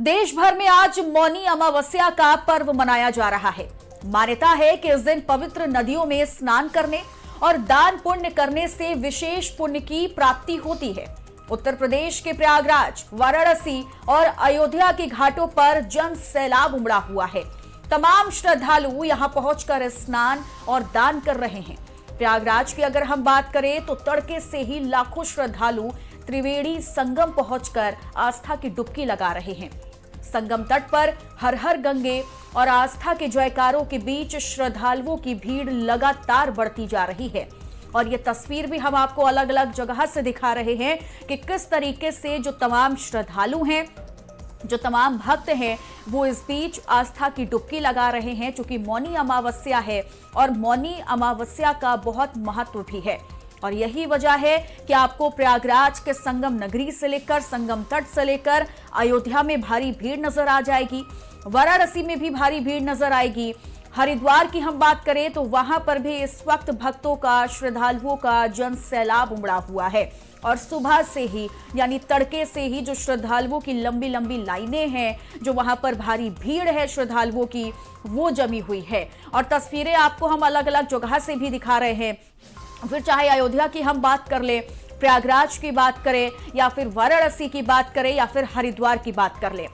देश भर में आज मौनी अमावस्या का पर्व मनाया जा रहा है। मान्यता है कि इस दिन पवित्र नदियों में स्नान करने और दान पुण्य करने से विशेष पुण्य की प्राप्ति होती है। उत्तर प्रदेश के प्रयागराज, वाराणसी और अयोध्या के घाटों पर जन सैलाब उमड़ा हुआ है। तमाम श्रद्धालु यहां पहुंचकर स्नान और दान कर रहे हैं। प्रयागराज की अगर हम बात करें तो तड़के से ही लाखों श्रद्धालु त्रिवेणी संगम पहुंचकर आस्था की डुबकी लगा रहे हैं। संगम तट पर हर हर गंगे और आस्था के जयकारों के बीच श्रद्धालुओं की भीड़ लगातार बढ़ती जा रही है। और ये तस्वीर भी हम आपको अलग अलग जगह से दिखा रहे हैं कि किस तरीके से जो तमाम श्रद्धालु हैं, जो तमाम भक्त हैं, वो इस बीच आस्था की डुबकी लगा रहे हैं। चूंकि मौनी अमावस्या है और मौनी अमावस्या का बहुत महत्व भी है और यही वजह है कि आपको प्रयागराज के संगम नगरी से लेकर संगम तट से लेकर अयोध्या में भारी भीड़ नजर आ जाएगी। वाराणसी में भी भारी भीड़ नजर आएगी। हरिद्वार की हम बात करें तो वहां पर भी इस वक्त भक्तों का, श्रद्धालुओं का जन सैलाब उमड़ा हुआ है और सुबह से ही यानी तड़के से ही जो श्रद्धालुओं की लंबी लंबी लाइनें हैं, जो वहां पर भारी भीड़ है श्रद्धालुओं की, वो जमी हुई है। और तस्वीरें आपको हम अलग अलग जगह से भी दिखा रहे हैं। फिर चाहे अयोध्या की हम बात कर ले, प्रयागराज की बात करें या फिर वाराणसी की बात करें या फिर हरिद्वार की बात कर ले,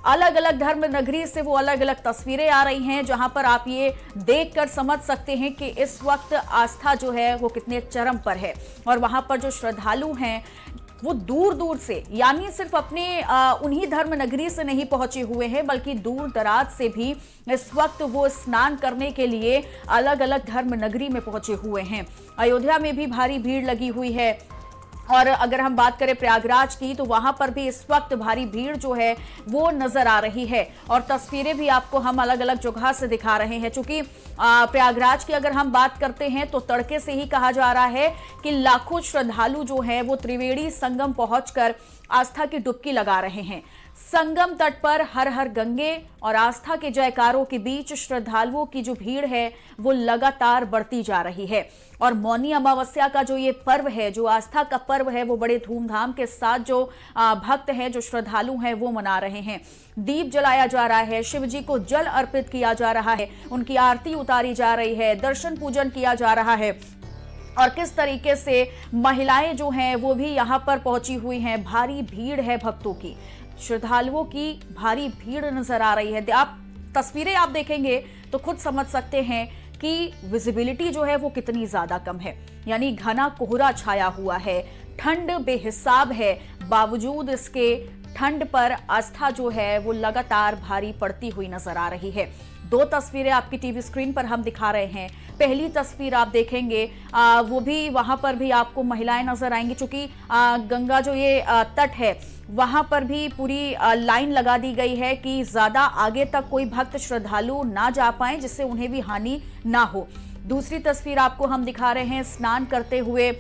अलग अलग धर्म नगरी से वो अलग अलग तस्वीरें आ रही हैं जहां पर आप ये देखकर समझ सकते हैं कि इस वक्त आस्था जो है वो कितने चरम पर है। और वहां पर जो श्रद्धालु हैं वो दूर दूर से, यानी सिर्फ अपने उन्हीं धर्म नगरी से नहीं पहुंचे हुए हैं, बल्कि दूर दराज से भी इस वक्त वो स्नान करने के लिए अलग अलग धर्म नगरी में पहुंचे हुए हैं। अयोध्या में भी भारी भीड़ लगी हुई है और अगर हम बात करें प्रयागराज की तो वहां पर भी इस वक्त भारी भीड़ जो है वो नजर आ रही है। और तस्वीरें भी आपको हम अलग अलग जगह से दिखा रहे हैं। चूंकि प्रयागराज की अगर हम बात करते हैं तो तड़के से ही कहा जा रहा है कि लाखों श्रद्धालु जो हैं वो त्रिवेणी संगम पहुंचकर आस्था की डुबकी लगा रहे हैं। संगम तट पर हर हर गंगे और आस्था के जयकारों के बीच श्रद्धालुओं की जो भीड़ है वो लगातार बढ़ती जा रही है। और मौनी अमावस्या का जो ये पर्व है, जो आस्था का पर्व है, वो बड़े धूमधाम के साथ जो भक्त हैं, जो श्रद्धालु हैं, वो मना रहे हैं। दीप जलाया जा रहा है, शिव जी को जल अर्पित किया जा रहा है, उनकी आरती उतारी जा रही है, दर्शन पूजन किया जा रहा है। और किस तरीके से महिलाएं जो हैं वो भी यहाँ पर पहुंची हुई हैं। भारी भीड़ है, भक्तों की, श्रद्धालुओं की भारी भीड़ नजर आ रही है। आप तस्वीरें आप देखेंगे तो खुद समझ सकते हैं कि विजिबिलिटी जो है वो कितनी ज्यादा कम है। यानी घना कोहरा छाया हुआ है, ठंड बेहिसाब है, बावजूद इसके ठंड पर आस्था जो है वो लगातार भारी पड़ती हुई नजर आ रही है। दो तस्वीरें आपकी टीवी स्क्रीन पर हम दिखा रहे हैं। पहली तस्वीर आप देखेंगे वो भी वहां पर भी आपको महिलाएं नजर आएंगी। चूंकि गंगा जो ये तट है वहां पर भी पूरी लाइन लगा दी गई है कि ज्यादा आगे तक कोई भक्त श्रद्धालु ना जा पाए, जिससे उन्हें भी हानि ना हो। दूसरी तस्वीर आपको हम दिखा रहे हैं स्नान करते हुए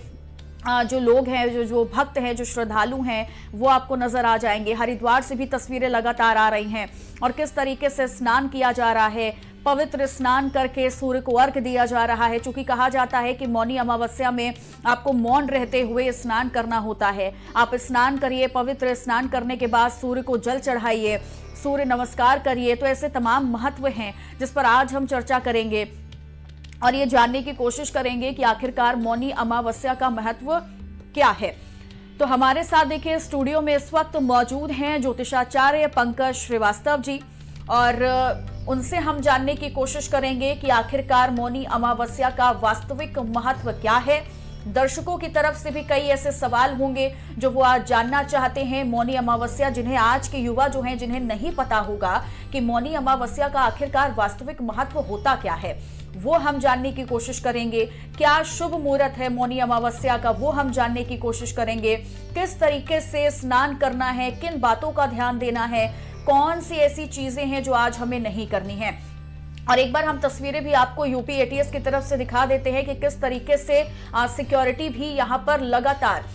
जो लोग हैं, जो भक्त हैं, जो श्रद्धालु हैं, वो आपको नजर आ जाएंगे। हरिद्वार से भी तस्वीरें लगातार आ रही हैं और किस तरीके से स्नान किया जा रहा है। पवित्र स्नान करके सूर्य को अर्घ्य दिया जा रहा है। चूंकि कहा जाता है कि मौनी अमावस्या में आपको मौन रहते हुए स्नान करना होता है। आप स्नान करिए, पवित्र स्नान करने के बाद सूर्य को जल चढ़ाइए, सूर्य नमस्कार करिए। तो ऐसे तमाम महत्व हैं जिस पर आज हम चर्चा करेंगे और ये जानने की कोशिश करेंगे कि आखिरकार मौनी अमावस्या का महत्व क्या है। तो हमारे साथ देखिए स्टूडियो में इस वक्त मौजूद हैं ज्योतिषाचार्य पंकज श्रीवास्तव जी और उनसे हम जानने की कोशिश करेंगे कि आखिरकार मौनी अमावस्या का वास्तविक महत्व क्या है। दर्शकों की तरफ से भी कई ऐसे सवाल होंगे जो वो आज जानना चाहते हैं। मौनी अमावस्या, जिन्हें आज के युवा जो हैं, जिन्हें नहीं पता होगा कि मौनी अमावस्या का आखिरकार वास्तविक महत्व होता क्या है, वो हम जानने की कोशिश करेंगे। क्या शुभ मुहूर्त है मौनी अमावस्या का, वो हम जानने की कोशिश करेंगे। किस तरीके से स्नान करना है, किन बातों का ध्यान देना है, कौन सी ऐसी चीजें हैं जो आज हमें नहीं करनी है। और एक बार हम तस्वीरें भी आपको यूपी एटीएस की तरफ से दिखा देते हैं कि किस तरीके से सिक्योरिटी भी यहाँ पर लगातार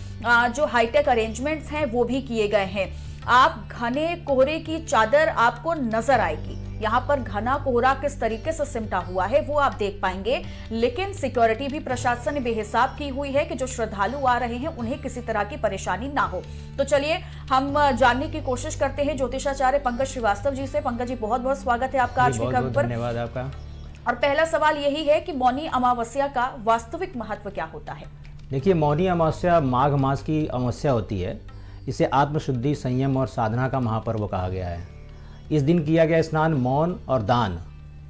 जो हाईटेक अरेंजमेंट्स हैं वो भी किए गए हैं। आप घने कोहरे की चादर आपको नजर आएगी, यहाँ पर घना कोहरा किस तरीके से सिमटा हुआ है वो आप देख पाएंगे, लेकिन सिक्योरिटी भी प्रशासन ने बेहिसाब की हुई है कि जो श्रद्धालु आ रहे हैं उन्हें किसी तरह की परेशानी ना हो। तो चलिए हम जानने की कोशिश करते हैं ज्योतिषाचार्य पंकज श्रीवास्तव जी से। पंकज जी, बहुत बहुत स्वागत है आपका आज के खबर पर। धन्यवाद आपका। और पहला सवाल यही है कि मौनी अमावस्या का वास्तविक महत्व क्या होता है? देखिए, मौनी अमावस्या माघ मास की अमावस्या होती है। इसे आत्मशुद्धि, संयम और साधना का महापर्व कहा गया है। इस दिन किया गया स्नान, मौन और दान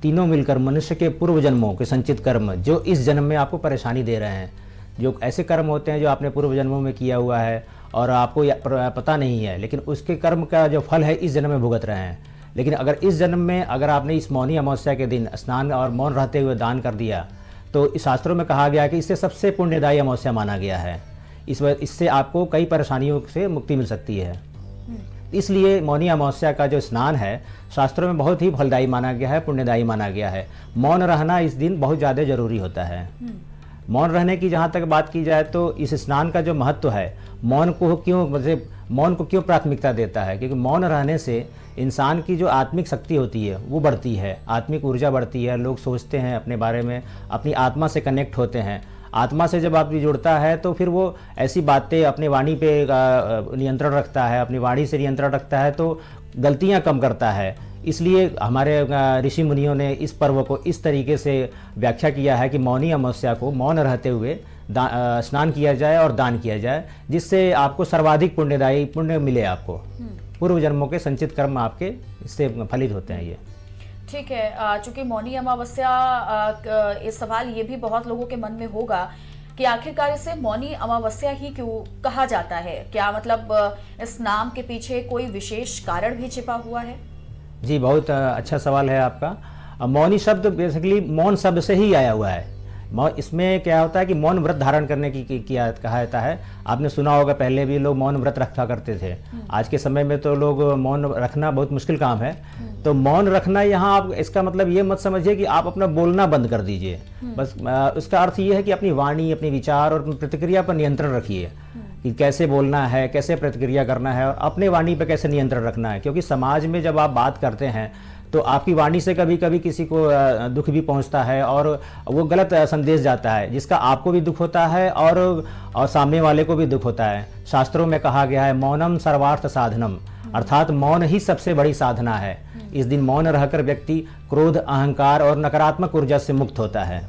तीनों मिलकर मनुष्य के पूर्व जन्मों के संचित कर्म जो इस जन्म में आपको परेशानी दे रहे हैं, जो ऐसे कर्म होते हैं जो आपने पूर्व जन्मों में किया हुआ है और आपको पता नहीं है, लेकिन उसके कर्म का जो फल है इस जन्म में भुगत रहे हैं। लेकिन अगर इस जन्म में अगर आपने इस मौनी अमावस्या के दिन स्नान और मौन रहते हुए दान कर दिया तो इस शास्त्रों में कहा गया कि इससे सबसे पुण्यदायी अमावस्या माना गया है। इससे आपको कई परेशानियों से मुक्ति मिल सकती है। इसलिए मौनी अमावस्या का जो स्नान है शास्त्रों में बहुत ही फलदायी माना गया है, पुण्यदायी माना गया है। मौन रहना इस दिन बहुत ज़्यादा जरूरी होता है। मौन रहने की जहाँ तक बात की जाए तो इस स्नान का जो महत्व है, मौन को क्यों प्राथमिकता देता है, क्योंकि मौन रहने से इंसान की जो आत्मिक शक्ति होती है वो बढ़ती है, आत्मिक ऊर्जा बढ़ती है। लोग सोचते हैं अपने बारे में, अपनी आत्मा से कनेक्ट होते हैं। आत्मा से जब आदमी जुड़ता है तो फिर वो ऐसी बातें अपनी वाणी पे नियंत्रण रखता है, अपनी वाणी से नियंत्रण रखता है तो गलतियाँ कम करता है। इसलिए हमारे ऋषि मुनियों ने इस पर्व को इस तरीके से व्याख्या किया है कि मौनी अमावस्या को मौन रहते हुए स्नान किया जाए और दान किया जाए, जिससे आपको सर्वाधिक पुण्यदायी पुण्य मिले। आपको पूर्व जन्मों के संचित कर्म आपके इससे फलित होते हैं। ये ठीक है। चूंकि मौनी अमावस्या, इस सवाल ये भी बहुत लोगों के मन में होगा कि आखिरकार इसे मौनी अमावस्या ही क्यों कहा जाता है? क्या मतलब इस नाम के पीछे कोई विशेष कारण भी छिपा हुआ है? जी, बहुत अच्छा सवाल है आपका। मौनी शब्द बेसिकली मौन शब्द से ही आया हुआ है। इसमें क्या होता है कि मौन व्रत धारण करने की कहा जाता है। आपने सुना होगा पहले भी लोग मौन व्रत रखा करते थे। आज के समय में तो लोग मौन रखना बहुत मुश्किल काम है। तो मौन रखना यहाँ आप इसका मतलब ये मत समझिए कि आप अपना बोलना बंद कर दीजिए। बस उसका अर्थ ये है कि अपनी वाणी, अपने विचार और प्रतिक्रिया पर नियंत्रण रखिए कि कैसे बोलना है, कैसे प्रतिक्रिया करना है और अपने वाणी पर कैसे नियंत्रण रखना है। क्योंकि समाज में जब आप बात करते हैं तो आपकी वाणी से कभी कभी किसी को दुख भी पहुंचता है और वो गलत संदेश जाता है, जिसका आपको भी दुख होता है और सामने वाले को भी दुख होता है। शास्त्रों में कहा गया है मौनम सर्वार्थ साधनम, अर्थात मौन ही सबसे बड़ी साधना है। इस दिन मौन रहकर व्यक्ति क्रोध, अहंकार और नकारात्मक ऊर्जा से मुक्त होता है।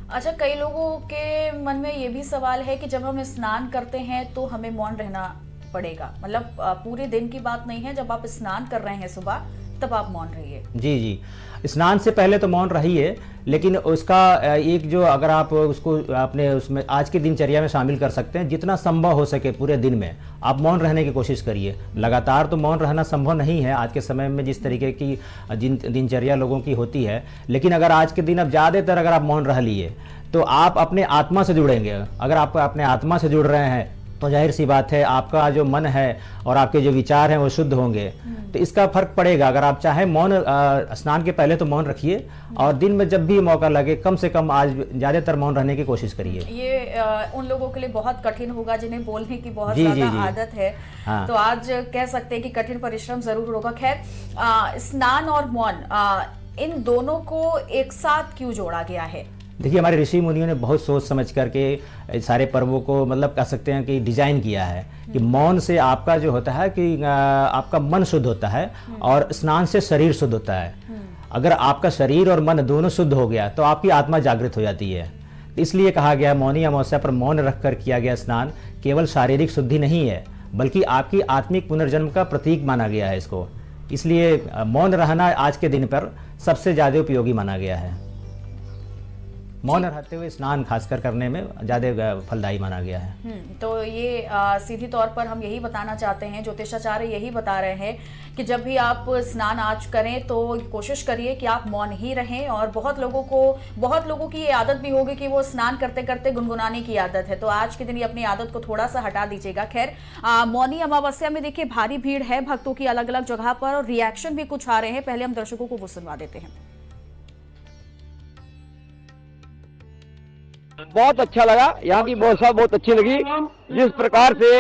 अच्छा, कई लोगों के मन में ये भी सवाल है कि जब हम स्नान करते हैं तो हमें मौन रहना पड़ेगा। मतलब पूरे दिन की बात नहीं है, जब आप स्नान कर रहे हैं सुबह तब आप मौन रहिए। जी जी, स्नान से पहले तो मौन रहिए, लेकिन उसका एक जो अगर आप उसको अपने उसमें आज की दिनचर्या में शामिल कर सकते हैं, जितना संभव हो सके पूरे दिन में आप मौन रहने की कोशिश करिए। लगातार तो मौन रहना संभव नहीं है आज के समय में, जिस तरीके की दिनचर्या लोगों की होती है। लेकिन अगर आज के दिन अब ज़्यादातर अगर आप मौन रह लिए तो आप अपने आत्मा से जुड़ेंगे। अगर आप अपने आत्मा से जुड़ रहे हैं तो जाहिर सी बात है आपका जो मन है और आपके जो विचार हैं वो शुद्ध होंगे। तो इसका फर्क पड़ेगा। अगर आप चाहे मौन स्नान के पहले तो मौन रखिए और दिन में जब भी मौका लगे कम से कम आज ज़्यादातर मौन रहने की कोशिश करिए। ये उन लोगों के लिए बहुत कठिन होगा जिन्हें बोलने की बहुत ज़्यादा आदत है। हाँ। तो आज कह सकते हैं कि कठिन परिश्रम जरूर होगा। खैर, स्नान और मौन इन दोनों को एक साथ क्यों जोड़ा गया है? देखिए, हमारे ऋषि मुनियों ने बहुत सोच समझ करके सारे पर्वों को मतलब कह सकते हैं कि डिजाइन किया है कि मौन से आपका जो होता है कि आपका मन शुद्ध होता है और स्नान से शरीर शुद्ध होता है। अगर आपका शरीर और मन दोनों शुद्ध हो गया तो आपकी आत्मा जागृत हो जाती है। इसलिए कहा गया मौनी अमावस्या पर मौन रखकर किया गया स्नान केवल शारीरिक शुद्धि नहीं है, बल्कि आपकी आत्मिक पुनर्जन्म का प्रतीक माना गया है इसको। इसलिए मौन रहना आज के दिन पर सबसे ज़्यादा उपयोगी माना गया है। मौन रहते हुए स्नान खासकर करने में ज़्यादा फलदायी माना गया है। तो ये सीधी तौर पर हम यही बताना चाहते हैं, ज्योतिषाचार्य यही बता रहे हैं कि जब भी आप स्नान आज करें तो कोशिश करिए कि आप मौन ही रहें। और बहुत लोगों की ये आदत भी होगी कि वो स्नान करते करते गुनगुनाने की आदत है, तो आज के दिन ये अपनी आदत को थोड़ा सा हटा दीजिएगा। खैर, मौनी अमावस्या में देखिए भारी भीड़ है भक्तों की अलग अलग जगह पर और रिएक्शन भी कुछ आ रहे हैं। पहले हम दर्शकों को वो सुनवा देते हैं। बहुत अच्छा लगा, यहाँ की व्यवस्था बहुत अच्छी लगी। जिस प्रकार से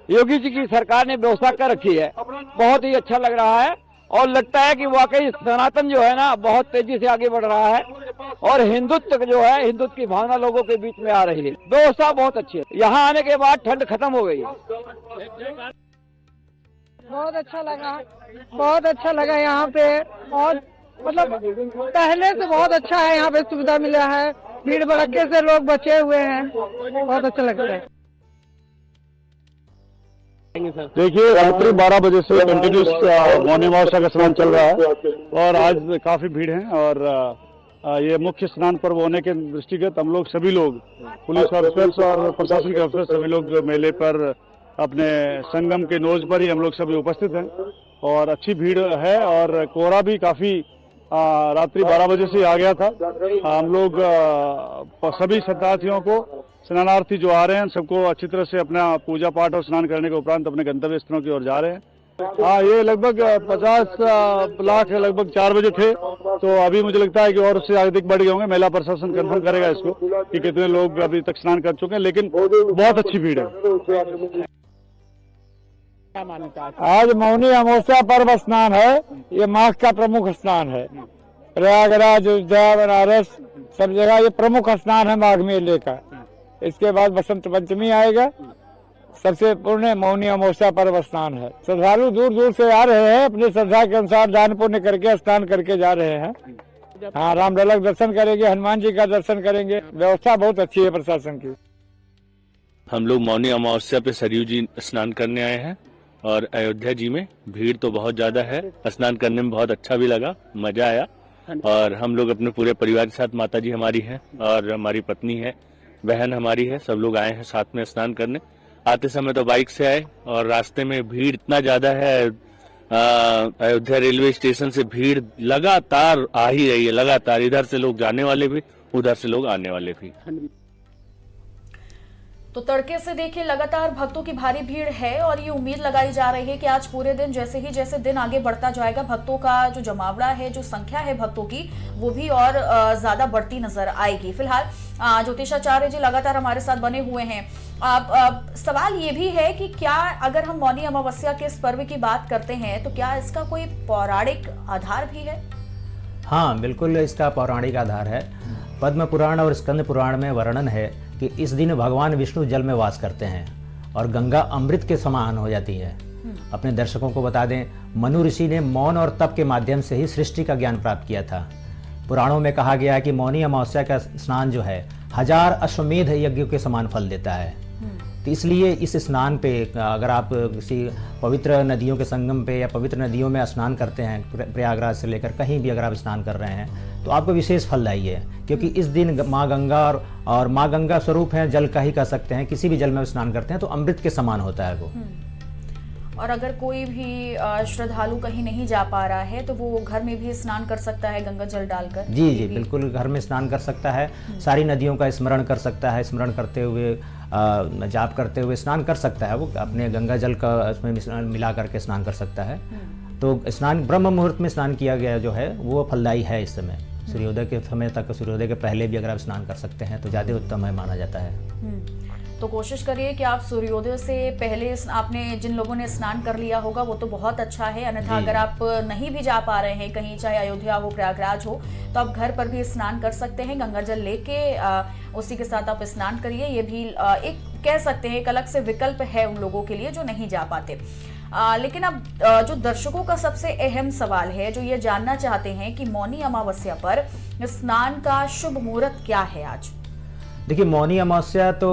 योगी जी की सरकार ने व्यवस्था कर रखी है बहुत ही अच्छा लग रहा है। और लगता है कि वाकई सनातन जो है ना बहुत तेजी से आगे बढ़ रहा है और हिंदुत्व जो है, हिंदुत्व की भावना लोगों के बीच में आ रही है। व्यवस्था बहुत अच्छी है। यहाँ आने के बाद ठंड खत्म हो गई है। बहुत अच्छा लगा यहाँ पे। और मतलब पहले से बहुत अच्छा है, यहाँ पे सुविधा मिला है, भीड़ भड़के से लोग बचे हुए हैं, बहुत अच्छा लगता है। देखिए, रात्रि 12 बजे से कंटिन्यूस मौनी अमावस्या का स्नान चल रहा है और आज काफी भीड़ है। और ये मुख्य स्नान पर्व होने के दृष्टिगत हम लोग सभी लोग, पुलिस ऑफिसर्स और प्रशासन के अफसर, सभी लोग मेले पर अपने संगम के नोज पर ही हम लोग सभी उपस्थित हैं और अच्छी भीड़ है। और कोहरा भी काफी रात्रि 12 बजे से आ गया था। हम लोग सभी शरणार्थियों को, स्नानार्थी जो आ रहे हैं, सबको अच्छी तरह से अपना पूजा पाठ और स्नान करने के उपरांत अपने गंतव्य स्थलों की ओर जा रहे हैं। हाँ, ये लगभग 50 लाख लगभग 4 बजे थे, तो अभी मुझे लगता है कि और उससे अधिक बढ़ गए होंगे। मेला प्रशासन कंफर्म करेगा इसको कि कितने लोग अभी तक स्नान कर चुके हैं, लेकिन बहुत अच्छी भीड़ है। आज मौनी अमावस्या पर्व स्नान है। ये माघ का प्रमुख स्नान है। प्रयागराज, अयोध्या, बनारस सब जगह ये प्रमुख स्नान है माघ मेले का। इसके बाद बसंत पंचमी आएगा। सबसे पूर्ण मौनी अमावस्या पर्व स्नान है। श्रद्धालु दूर दूर से आ रहे हैं, अपनी श्रद्धा के अनुसार दान पुण्य करके स्नान करके जा रहे हैं। हाँ, रामलला दर्शन करेंगे, हनुमान जी का दर्शन करेंगे। व्यवस्था बहुत अच्छी है प्रशासन की। हम लोग मौनी अमावस्या पे सरयू जी स्नान करने आए हैं और अयोध्या जी में भीड़ तो बहुत ज्यादा है। स्नान करने में बहुत अच्छा भी लगा, मजा आया। और हम लोग अपने पूरे परिवार के साथ, माता जी हमारी हैं और हमारी पत्नी है, बहन हमारी है, सब लोग आए हैं साथ में स्नान करने। आते समय तो बाइक से आए और रास्ते में भीड़ इतना ज्यादा है। अयोध्या रेलवे स्टेशन से भीड़ लगातार आ ही रही है, लगातार। इधर से लोग जाने वाले भी, उधर से लोग आने वाले भी। तो तड़के से देखिए लगातार भक्तों की भारी भीड़ है और ये उम्मीद लगाई जा रही है कि आज पूरे दिन जैसे दिन आगे बढ़ता जाएगा, भक्तों का जो जमावड़ा है, जो संख्या है भक्तों की, वो भी और ज्यादा बढ़ती नजर आएगी। फिलहाल ज्योतिषाचार्य जी लगातार हमारे साथ बने हुए हैं। सवाल ये भी है कि क्या अगर हम मौनी अमावस्या के इस पर्व की बात करते हैं तो क्या इसका कोई पौराणिक आधार भी है? हाँ, बिल्कुल इसका पौराणिक आधार है। पद्म पुराण और स्कंद पुराण में वर्णन है कि इस दिन भगवान विष्णु जल में वास करते हैं और गंगा अमृत के समान हो जाती है। अपने दर्शकों को बता दें, मनु ऋषि ने मौन और तप के माध्यम से ही सृष्टि का ज्ञान प्राप्त किया था। पुराणों में कहा गया है कि मौनी अमावस्या का स्नान जो है 1000 अश्वमेध यज्ञों के समान फल देता है। तो इसलिए इस स्नान पे अगर आप किसी पवित्र नदियों के संगम पे या पवित्र नदियों में स्नान करते हैं, प्रयागराज से लेकर कहीं भी अगर आप स्नान कर रहे हैं, तो आपको विशेष फलदायी है। क्योंकि इस दिन माँ गंगा और माँ गंगा स्वरूप है, जल का ही कह सकते हैं। किसी भी जल में स्नान करते हैं तो अमृत के समान होता है वो। और अगर कोई भी श्रद्धालु कहीं नहीं जा पा रहा है तो वो घर में भी स्नान कर सकता है गंगा जल डालकर? जी, बिल्कुल घर में स्नान कर सकता है। सारी नदियों का स्मरण कर सकता है, स्मरण करते हुए जाप करते हुए स्नान कर सकता है। वो अपने गंगा जल का उसमें मिला करके स्नान कर सकता है। तो स्नान ब्रह्म मुहूर्त में स्नान किया गया जो है वो फलदायी है। इस समय सूर्योदय के समय तक, सूर्योदय के पहले भी अगर आप स्नान कर सकते हैं तो ज़्यादा उत्तम है, माना जाता है। तो कोशिश करिए कि आप सूर्योदय से पहले, आपने जिन लोगों ने स्नान कर लिया होगा वो तो बहुत अच्छा है। अन्यथा अगर आप नहीं भी जा पा रहे हैं कहीं, चाहे अयोध्या हो, प्रयागराज हो, तो आप घर पर भी स्नान कर सकते हैं। गंगा जल लेके उसी के साथ आप स्नान करिए। ये भी एक कह सकते हैं एक अलग से विकल्प है उन लोगों के लिए जो नहीं जा पाते। लेकिन अब जो दर्शकों का सबसे अहम सवाल है, जो ये जानना चाहते हैं कि मौनी अमावस्या पर स्नान का शुभ मुहूर्त क्या है आज? देखिए, मौनी अमावस्या तो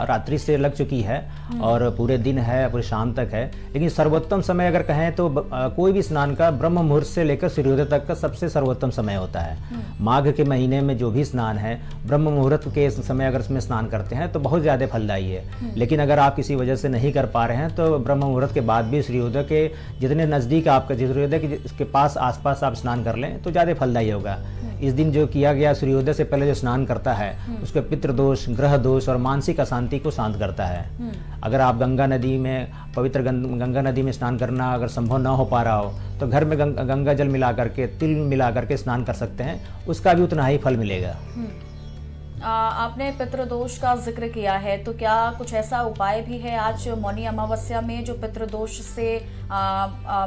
रात्रि से लग चुकी है और पूरे दिन है, पूरे शाम तक है। लेकिन सर्वोत्तम समय अगर कहें तो कोई भी स्नान का ब्रह्म मुहूर्त से लेकर सूर्योदय तक का सबसे सर्वोत्तम समय होता है। माघ के महीने में जो भी स्नान है, ब्रह्म मुहूर्त के समय अगर उसमें स्नान करते हैं तो बहुत ज़्यादा फलदायी है। लेकिन अगर आप किसी वजह से नहीं कर पा रहे हैं तो ब्रह्म मुहूर्त के बाद भी सूर्योदय के जितने नज़दीक आपका, सूर्योदय के पास आसपास आप स्नान कर लें तो ज़्यादा फलदायी होगा। इस दिन जो किया गया, सूर्योदय से पहले जो स्नान करता है उसके पितृ दोष, ग्रह दोष और मानसिक अशांति को शांत करता है। अगर आप गंगा नदी में, पवित्र गंगा नदी में स्नान करना अगर संभव ना हो पा रहा हो तो घर में गंगा जल मिला करके, तिल मिला करके स्नान कर सकते हैं, उसका भी उतना ही फल मिलेगा। आपने पितृदोष का जिक्र किया है, तो क्या कुछ ऐसा उपाय भी है आज मौनी अमावस्या में जो पितृदोष से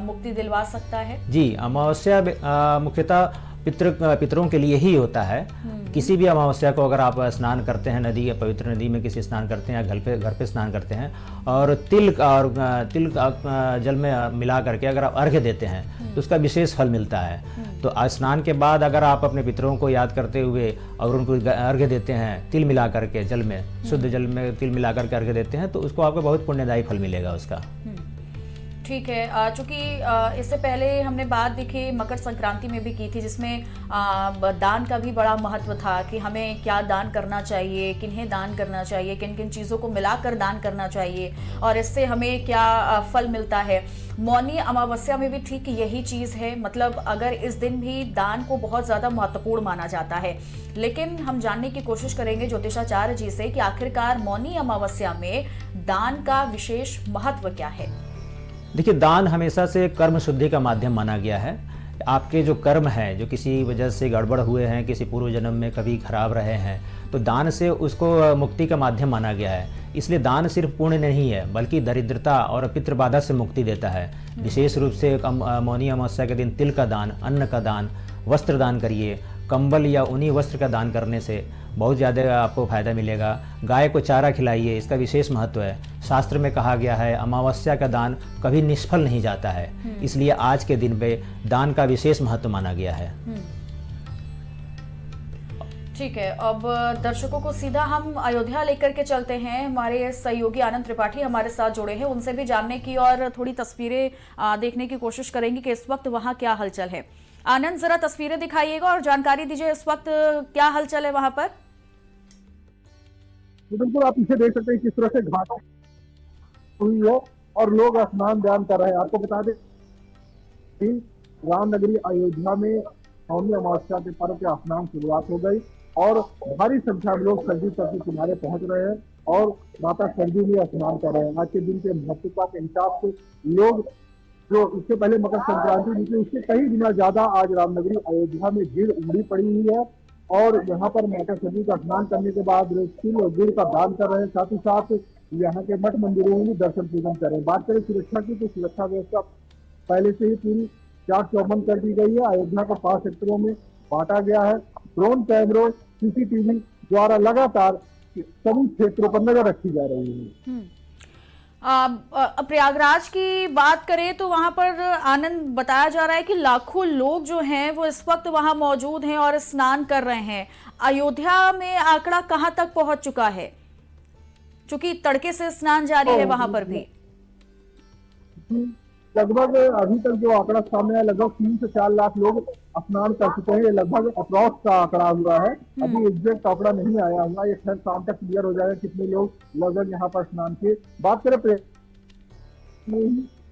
मुक्ति दिलवा सकता है? जी, अमावस्या मुख्यतः पितरों के लिए ही होता है। किसी भी अमावस्या को अगर आप स्नान करते हैं नदी या पवित्र नदी में किसी स्नान करते हैं या घर पे स्नान करते हैं और तिल जल में मिला करके अगर आप अर्घ्य देते हैं तो उसका विशेष फल मिलता है। तो स्नान के बाद अगर आप अपने पितरों को याद करते हुए और उनको अर्घ्य देते हैं तिल मिला करके जल में, शुद्ध जल में तिल मिला करके अर्घ्य देते हैं तो उसको आपको बहुत पुण्यदायी फल मिलेगा उसका। ठीक है, चूंकि इससे पहले हमने बात देखी मकर संक्रांति में भी की थी जिसमें दान का भी बड़ा महत्व था कि हमें क्या दान करना चाहिए, किन्हें दान करना चाहिए, किन किन चीज़ों को मिलाकर दान करना चाहिए और इससे हमें क्या फल मिलता है। मौनी अमावस्या में भी ठीक यही चीज़ है, मतलब अगर इस दिन भी दान को बहुत ज़्यादा महत्वपूर्ण माना जाता है, लेकिन हम जानने की कोशिश करेंगे ज्योतिषाचार्य जी से कि आखिरकार मौनी अमावस्या में दान का विशेष महत्व क्या है। देखिए, दान हमेशा से कर्म शुद्धि का माध्यम माना गया है। आपके जो कर्म हैं जो किसी वजह से गड़बड़ हुए हैं, किसी पूर्व जन्म में कभी खराब रहे हैं, तो दान से उसको मुक्ति का माध्यम माना गया है। इसलिए दान सिर्फ पुण्य नहीं है बल्कि दरिद्रता और पितृबाधा से मुक्ति देता है। विशेष रूप से मौनी अमावस्या के दिन तिल का दान, अन्न का दान, वस्त्र दान करिए। कंबल या ऊनी वस्त्र का दान करने से बहुत ज़्यादा आपको फायदा मिलेगा। गाय को चारा खिलाइए, इसका विशेष महत्व है। शास्त्र में कहा गया है अमावस्या का दान कभी निष्फल नहीं जाता है, इसलिए आज के दिन पे दान का विशेष महत्व माना गया है। ठीक है, अब दर्शकों को सीधा हम अयोध्या लेकर के चलते हैं। हमारे सहयोगी आनंद त्रिपाठी हमारे साथ जुड़े हैं, उनसे भी जानने की और थोड़ी तस्वीरें देखने की कोशिश करेंगे कि इस वक्त वहाँ क्या हलचल है। आनंद, जरा तस्वीरें दिखाइएगा और जानकारी दीजिए इस वक्त क्या हलचल है वहाँ पर। बिल्कुल, आप इसे देख सकते हैं किस तरह से घाट हुई है और लोग स्नान ध्यान कर रहे हैं। आपको बता दें कि रामनगरी अयोध्या में मौनी अमावस्या के पर्व के स्नान शुरुआत हो गई और भारी संख्या में लोग सरयू तट के किनारे पहुंच रहे हैं और माता सरयू में स्नान कर रहे हैं। आज के दिन के महत्वता के हिसाब से लोग जो इससे पहले मकर संक्रांति निकली उससे कई गुना ज्यादा आज रामनगरी अयोध्या में भीड़ उमड़ी पड़ी हुई है और यहाँ पर माता सरयू का स्नान करने के बाद लोग तिल और गुड़ का दान कर रहे हैं। साथ ही साथ यहाँ के मठ मंदिरों में दर्शन पूजन कर रहे हैं। बात करें सुरक्षा की तो सुरक्षा व्यवस्था पहले से ही पूरी चाक चौबंद कर दी गई है। अयोध्या को 5 सेक्टरों में बांटा गया है। ड्रोन कैमरों, सीसीटीवी द्वारा लगातार सभी क्षेत्रों पर नजर रखी जा रही है। प्रयागराज की बात करें तो वहां पर आनंद बताया जा रहा है कि लाखों लोग जो हैं वो इस वक्त वहां मौजूद हैं और स्नान कर रहे हैं। अयोध्या में आंकड़ा कहां तक पहुंच चुका है, क्योंकि तड़के से स्नान जारी है वहां पर भी? लगभग अभी तक जो आंकड़ा सामने है लगभग 3 से 4 लाख लोग स्नान कर चुके हैं। ये लगभग अप्रॉक्स का आंकड़ा हुआ है, अभी एग्जैक्ट आंकड़ा नहीं आया हुआ। ये खैर शाम तक क्लियर हो जाएगा कितने लोग लगभग यहाँ पर स्नान किए। बात करें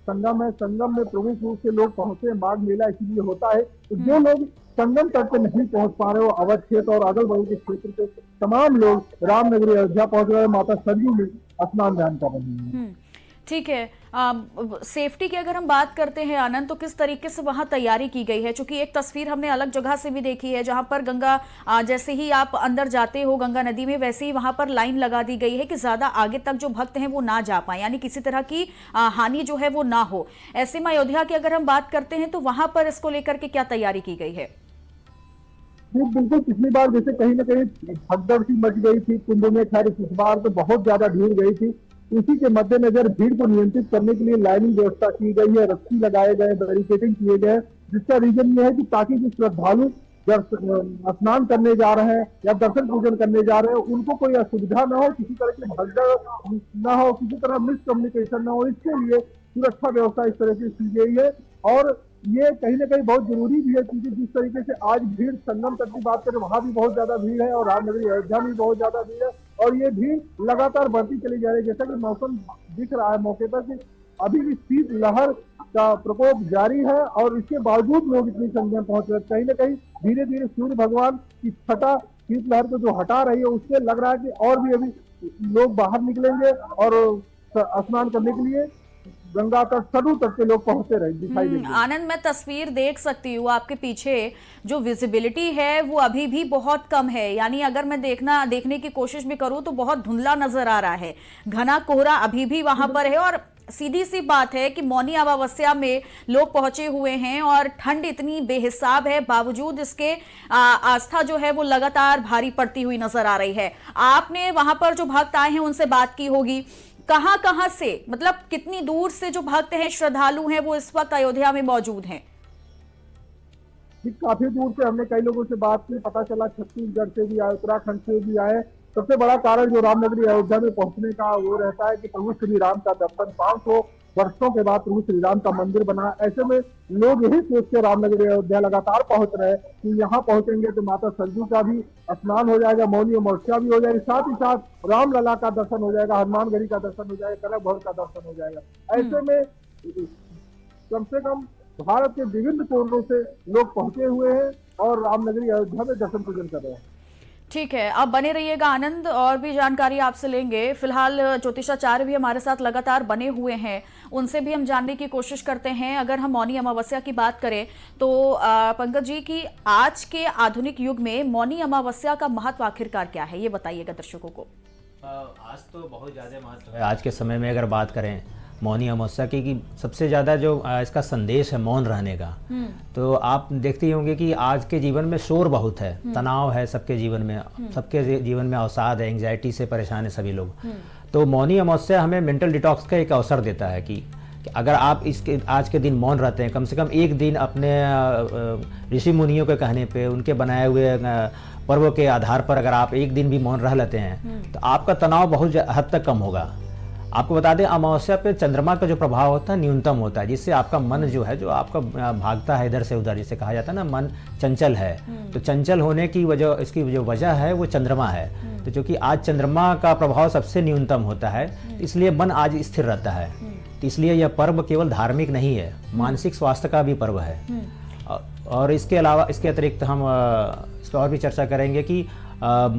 संगम है, संगम में प्रमुख रूप से लोग पहुंचे। माघ मेला इसलिए होता है तो जो लोग संगम तक पे नहीं पहुंच पा रहे हो, अवध क्षेत्र और अगल बगल के क्षेत्र के तमाम लोग रामनगरी अयोध्या पहुंच रहे हैं, माता सरयू में स्नान ध्यान कर रहे हैं। ठीक है, सेफ्टी की अगर हम बात करते हैं आनंद, तो किस तरीके से वहां तैयारी की गई है? क्योंकि एक तस्वीर हमने अलग जगह से भी देखी है जहां पर गंगा जैसे ही आप अंदर जाते हो गंगा नदी में, वैसे ही वहां पर लाइन लगा दी गई है कि ज्यादा आगे तक जो भक्त हैं वो ना जा पाए, यानी किसी तरह की हानि जो है वो ना हो। ऐसे में अयोध्या की अगर हम बात करते हैं तो वहां पर इसको लेकर के क्या तैयारी की गई है? बिल्कुल, पिछली बार जैसे कहीं ना कहीं भगदड़ सी मच गई थी कुंभ में, खैर इस बार तो बहुत ज्यादा भीड़ गई थी। इसी के मद्देनजर भीड़ को नियंत्रित करने के लिए लाइनिंग व्यवस्था की गई है, रस्सी लगाए गए, बैरिकेडिंग किए गए, जिसका रीजन ये है कि ताकि जो श्रद्धालु स्नान करने जा रहे हैं या दर्शन पूजन करने जा रहे हैं उनको कोई असुविधा न हो, किसी तरह की भगदड़ न हो, किसी तरह मिसकम्युनिकेशन न हो। इसके लिए सुरक्षा व्यवस्था इस तरह से की गई है और ये कहीं ना कहीं बहुत जरूरी भी है क्योंकि जिस तरीके से आज भीड़ संगम तक की बात करें वहां भी बहुत ज्यादा भीड़ है और रामनगरी अयोध्या में बहुत ज्यादा भीड़ है और ये भीड़ लगातार बढ़ती चली जा रही है। जैसा कि मौसम दिख रहा है मौके पर कि अभी भी शीत लहर का प्रकोप जारी है और इसके बावजूद लोग इतनी संख्या में पहुंच रहे हैं। कहीं ना कहीं धीरे धीरे सूर्य भगवान की छटा शीत लहर को जो हटा रही है उससे लग रहा है कि और भी अभी लोग बाहर निकलेंगे और स्नान करने के लिए गंगा तट, सरयू तट के लोग पहुंचते रहे दिखाई देंगे। आनंद, मैं तस्वीर देख सकती हूँ आपके पीछे, जो विजिबिलिटी है वो अभी भी बहुत कम है। यानी अगर मैं देखने की कोशिश भी करूं तो बहुत धुंधला नजर आ रहा है, घना कोहरा अभी भी वहां पर है। और सीधी सी बात है कि मौनी अमावस्या में लोग पहुंचे हुए हैं और ठंड इतनी बेहिसाब है, बावजूद इसके आस्था जो है वो लगातार भारी पड़ती हुई नजर आ रही है। आपने वहां पर जो भक्त आए हैं उनसे बात की होगी, कहां से, मतलब कितनी दूर से जो भक्त हैं, श्रद्धालु हैं, वो इस वक्त अयोध्या में मौजूद हैं? काफी दूर से हमने कई लोगों से बात की, पता चला छत्तीसगढ़ से भी आए, उत्तराखंड से भी आए। सबसे बड़ा कारण जो रामनगरी अयोध्या में पहुंचने का वो रहता है कि प्रभु श्री राम का दर्शन, 500 वर्षों के बाद प्रभु श्री राम का मंदिर बना। ऐसे में लोग यही सोच के रामनगरी अयोध्या लगातार पहुंच रहे हैं कि यहाँ पहुंचेंगे तो माता सरयू का भी स्नान हो जाएगा, मौनी अमावस्या भी हो जाएगी, साथ ही साथ रामलला का दर्शन हो जाएगा, हनुमानगढ़ी का दर्शन हो जाएगा, कनक भवन का दर्शन हो जाएगा। ऐसे में कम से कम भारत के विभिन्न कोनों से लोग पहुंचे हुए हैं और रामनगरी अयोध्या में दर्शन पूजन कर रहे हैं। ठीक है, आप बने रहिएगा आनंद, और भी जानकारी आपसे लेंगे। फिलहाल ज्योतिषाचार्य भी हमारे साथ लगातार बने हुए हैं, उनसे भी हम जानने की कोशिश करते हैं। अगर हम मौनी अमावस्या की बात करें तो पंकज जी की आज के आधुनिक युग में मौनी अमावस्या का महत्व आखिरकार क्या है, ये बताइएगा दर्शकों को। आज तो बहुत ज़्यादा महत्व है। आज के समय में अगर बात करें मौनी अमावस्या की, कि सबसे ज़्यादा जो इसका संदेश है मौन रहने का, तो आप देखते होंगे कि आज के जीवन में शोर बहुत है, तनाव है सबके जीवन में, सबके जीवन में अवसाद है, एंग्जाइटी से परेशान है सभी लोग। तो मौनी अमावस्या हमें मेंटल डिटॉक्स का एक अवसर देता है कि अगर आप इसके आज के दिन मौन रहते हैं, कम से कम एक दिन अपने ऋषि मुनियों के कहने पे, उनके बनाए हुए पर्व के आधार पर अगर आप एक दिन भी मौन रह लेते हैं तो आपका तनाव बहुत हद तक कम होगा। आपको बता दें, अमावस्या पे चंद्रमा का जो प्रभाव होता है न्यूनतम होता है, जिससे आपका मन जो है, जो आपका भागता है इधर से उधर, जिसे कहा जाता है ना मन चंचल है, तो चंचल होने की वजह, इसकी जो वजह है वो चंद्रमा है। तो चूंकि आज चंद्रमा का प्रभाव सबसे न्यूनतम होता है, इसलिए मन आज स्थिर रहता है। तो इसलिए यह पर्व केवल धार्मिक नहीं है, मानसिक स्वास्थ्य का भी पर्व है। और इसके अलावा, इसके अतिरिक्त हम इस पर और भी चर्चा करेंगे कि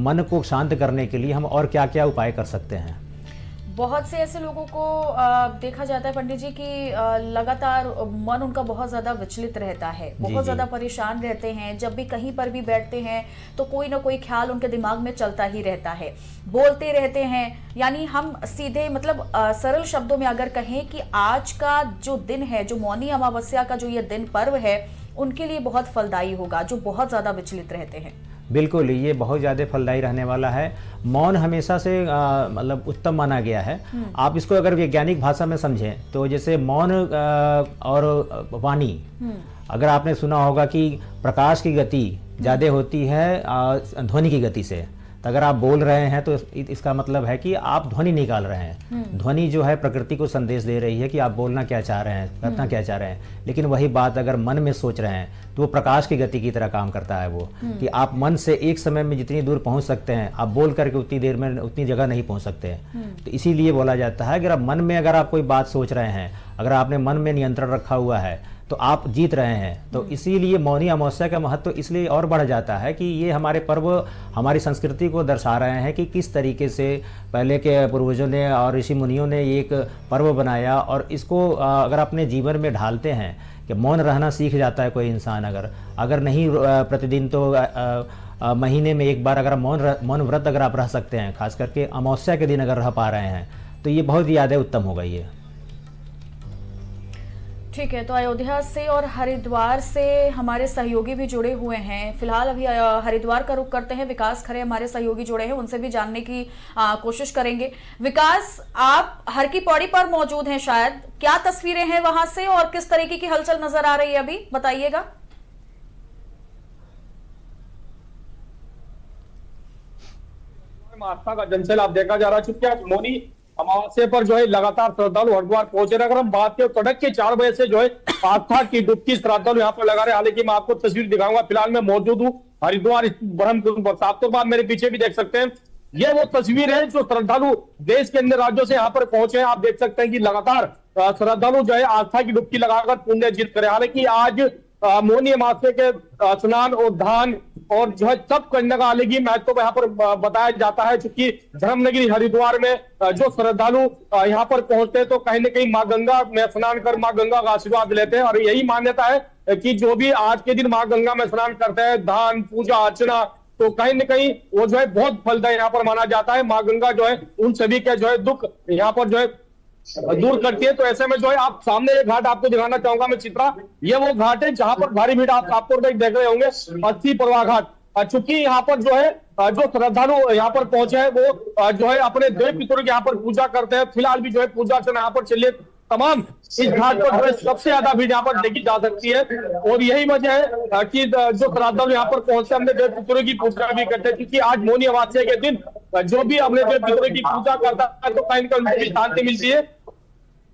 मन को शांत करने के लिए हम और क्या क्या उपाय कर सकते हैं। बहुत से ऐसे लोगों को देखा जाता है पंडित जी कि लगातार मन उनका बहुत ज्यादा विचलित रहता है, बहुत ज्यादा परेशान रहते हैं। जब भी कहीं पर भी बैठते हैं तो कोई ना कोई ख्याल उनके दिमाग में चलता ही रहता है, बोलते रहते हैं। यानी हम सीधे, मतलब सरल शब्दों में अगर कहें कि आज का जो दिन है, जो मौनी अमावस्या का जो ये दिन पर्व है, उनके लिए बहुत फलदायी होगा, जो बहुत ज्यादा विचलित रहते हैं। बिल्कुल, ये बहुत ज़्यादा फलदायी रहने वाला है। मौन हमेशा से मतलब उत्तम माना गया है। आप इसको अगर वैज्ञानिक भाषा में समझें तो जैसे मौन और वाणी, अगर आपने सुना होगा कि प्रकाश की गति ज़्यादा होती है ध्वनि की गति से, तो अगर आप बोल रहे हैं तो इसका मतलब है कि आप ध्वनि निकाल रहे हैं। ध्वनि जो है प्रकृति को संदेश दे रही है कि आप बोलना क्या चाह रहे हैं, करना क्या चाह रहे हैं। लेकिन वही बात अगर मन में सोच रहे हैं तो वो प्रकाश की गति की तरह काम करता है वो, कि आप मन से एक समय में जितनी दूर पहुंच सकते हैं, आप बोल करके उतनी देर में उतनी जगह नहीं पहुंच सकते। तो इसीलिए बोला जाता है, अगर आप मन में अगर आप कोई बात सोच रहे हैं, अगर आपने मन में नियंत्रण रखा हुआ है तो आप जीत रहे हैं। तो इसीलिए मौनी अमावस्या का महत्व इसलिए और बढ़ जाता है कि ये हमारे पर्व हमारी संस्कृति को दर्शा रहे हैं कि किस तरीके से पहले के पूर्वजों ने और ऋषि मुनियों ने एक पर्व बनाया। और इसको अगर अपने जीवन में ढालते हैं कि मौन रहना सीख जाता है कोई इंसान, अगर नहीं प्रतिदिन तो महीने में एक बार अगर मौन व्रत अगर आप रह सकते हैं, खास करके अमावस्या के दिन अगर रह पा रहे हैं, तो ये बहुत ज़्यादा उत्तम होगा ये। ठीक है, तो अयोध्या से और हरिद्वार से हमारे सहयोगी भी जुड़े हुए हैं। फिलहाल अभी हरिद्वार का रुख करते हैं, विकास खरे हमारे सहयोगी जुड़े हैं, उनसे भी जानने की कोशिश करेंगे। विकास, आप हर की पौड़ी पर मौजूद हैं शायद, क्या तस्वीरें हैं वहां से और किस तरीके की हलचल नजर आ रही है अभी, बताइएगा। आस्था का जनसैलाब देखा जा रहा है। चूंकि मौनी अमावस्या पर जो है लगातार श्रद्धालु हरिद्वार पहुंचे रहे। अगर हम बात करें तड़के 4 बजे से जो है आस्था की डुबकी श्रद्धालु यहाँ पर लगा रहे। हालांकि मैं आपको तस्वीर दिखाऊंगा, फिलहाल मैं मौजूद हूँ हरिद्वार ब्रह्मकुंड पर। साफ तौर पर मेरे पीछे भी देख सकते हैं, ये वो तस्वीर है जो श्रद्धालु देश के अन्य राज्यों से यहाँ पर पहुंचे हैं। आप देख सकते हैं कि लगातार श्रद्धालु जो है आस्था की डुबकी लगाकर पुण्य जीत करे। हालांकि आज मौनी अमावस्या के स्नान और दान और जो है तब करने का अलग ही महत्व यहाँ पर बताया जाता है, क्योंकि धर्मनगरी हरिद्वार में जो श्रद्धालु यहाँ पर पहुंचते हैं तो कहीं न कहीं माँ गंगा में स्नान कर माँ गंगा का आशीर्वाद लेते हैं। और यही मान्यता है कि जो भी आज के दिन माँ गंगा में स्नान करते हैं, दान पूजा अर्चना, तो कहीं न कहीं वो जो है बहुत फलदायी यहाँ पर माना जाता है। माँ गंगा जो है उन सभी के जो है दुख यहाँ पर जो है दूर करती है। तो ऐसे में जो है आप सामने एक घाट आपको दिखाना चाहूंगा मैं चित्रा, ये वो घाट है जहां पर भारी भीड़ आप आपको देख रहे होंगे, अस्थि प्रवाह घाट। चूंकि यहाँ पर जो है जो श्रद्धालु यहाँ पर पहुंचे हैं वो जो है अपने देव पितरों की यहाँ पर पूजा करते हैं। फिलहाल भी जो है पूजा अर्चना यहाँ पर चलिए तमाम इस घाट पर जो है सबसे ज्यादा भीड़ यहाँ पर देखी जा सकती है। और यही वजह है कि जो श्रद्धालु यहाँ पर पहुंचते हमने देव पितरों की पूजा भी करते हैं, क्योंकि आज मौनी अमावस्या के दिन जो भी अपने देव पितरों की पूजा करता है तो कहीं ना कहीं शांति मिलती है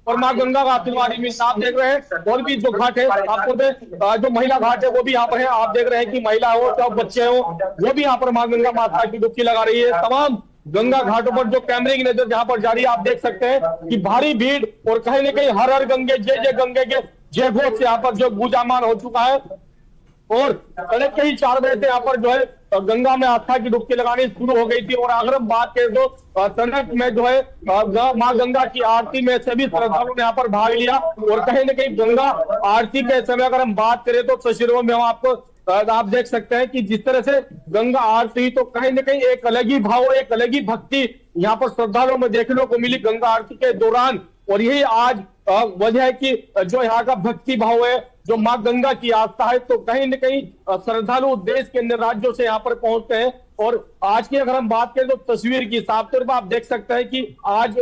और माँ गंगा का आशीर्वाद मिलता है। आप देख रहे हैं और भी जो घाट है आपको जो महिला घाट है वो भी यहाँ पर है। आप देख रहे हैं कि महिला हो चाहे बच्चे हो, वो भी यहाँ पर माँ गंगा माता की डुबकी लगा रही है। तमाम गंगा घाटों पर जो कैमरे की नजर जहां पर जारी है, आप देख सकते हैं कि भारी भीड़ और कहीं न कहीं हर हर गंगे जय गंगे के जय घोष यहाँ पर जो गुंजायमान हो चुका है। और करीब कहीं 4 बजे से यहाँ पर जो है गंगा में आस्था की डुबकी लगानी शुरू हो गई थी। और अगर हम बात करें तो तनक में जो है माँ गंगा की आरती में सभी श्रद्धालुओं ने यहाँ पर भाग लिया। और कहीं न कहीं गंगा आरती के समय अगर हम बात करें तो तस्वीरों में हम आपको आप देख सकते हैं कि जिस तरह से गंगा आरती, तो कहीं न कहीं एक अलग ही भाव, एक अलग ही भक्ति यहाँ पर श्रद्धालुओं में देखने को मिली गंगा आरती के दौरान। और यही आज वजह है कि जो यहाँ का भक्ति भाव है, जो माँ गंगा की आस्था है, तो कहीं न कहीं श्रद्धालु देश के अन्य राज्यों से यहाँ पर पहुंचते हैं। और आज की अगर हम बात करें तो तस्वीर की साफ तौर पर आप देख सकते हैं कि आज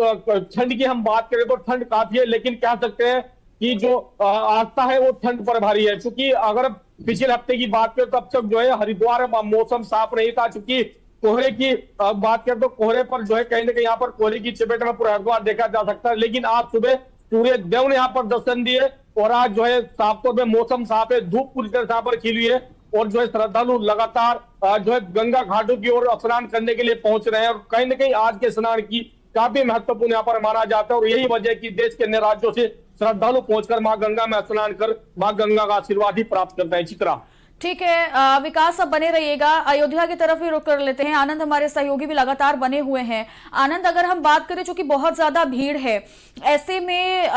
ठंड की हम बात करें तो ठंड काफी है, लेकिन कह सकते हैं कि जो आस्था है वो ठंड पर भारी है। क्योंकि अगर पिछले हफ्ते की बात करें तब तक जो है हरिद्वार में मौसम साफ नहीं था। चूंकि कोहरे की बात करें तो कोहरे पर जो है कहीं ना कहीं यहाँ पर कोहरे की चपेट में पूरा हरिद्वार देखा जा सकता है। लेकिन आज सुबह सूर्य देव ने यहाँ पर दर्शन दिए और आज जो है साफ तौर पर मौसम साफ है, धूप पूरी तरह यहाँ पर खिली है। और जो है श्रद्धालु लगातार जो है गंगा घाटों की ओर स्नान करने के लिए पहुंच रहे हैं। और कहीं ना कहीं आज के स्नान की काफी महत्वपूर्ण यहाँ पर माना जाता है। और यही वजह की देश के अन्य राज्यों से श्रद्धालु पहुंचकर मां गंगा में स्नान कर मां गंगा का आशीर्वाद ही प्राप्त करता है। चित्रा, ठीक है विकास, अब बने रहिएगा। अयोध्या की तरफ भी रुक कर लेते हैं। आनंद हमारे सहयोगी भी लगातार बने हुए हैं। आनंद, अगर हम बात करें चूंकि बहुत ज्यादा भीड़ है, ऐसे में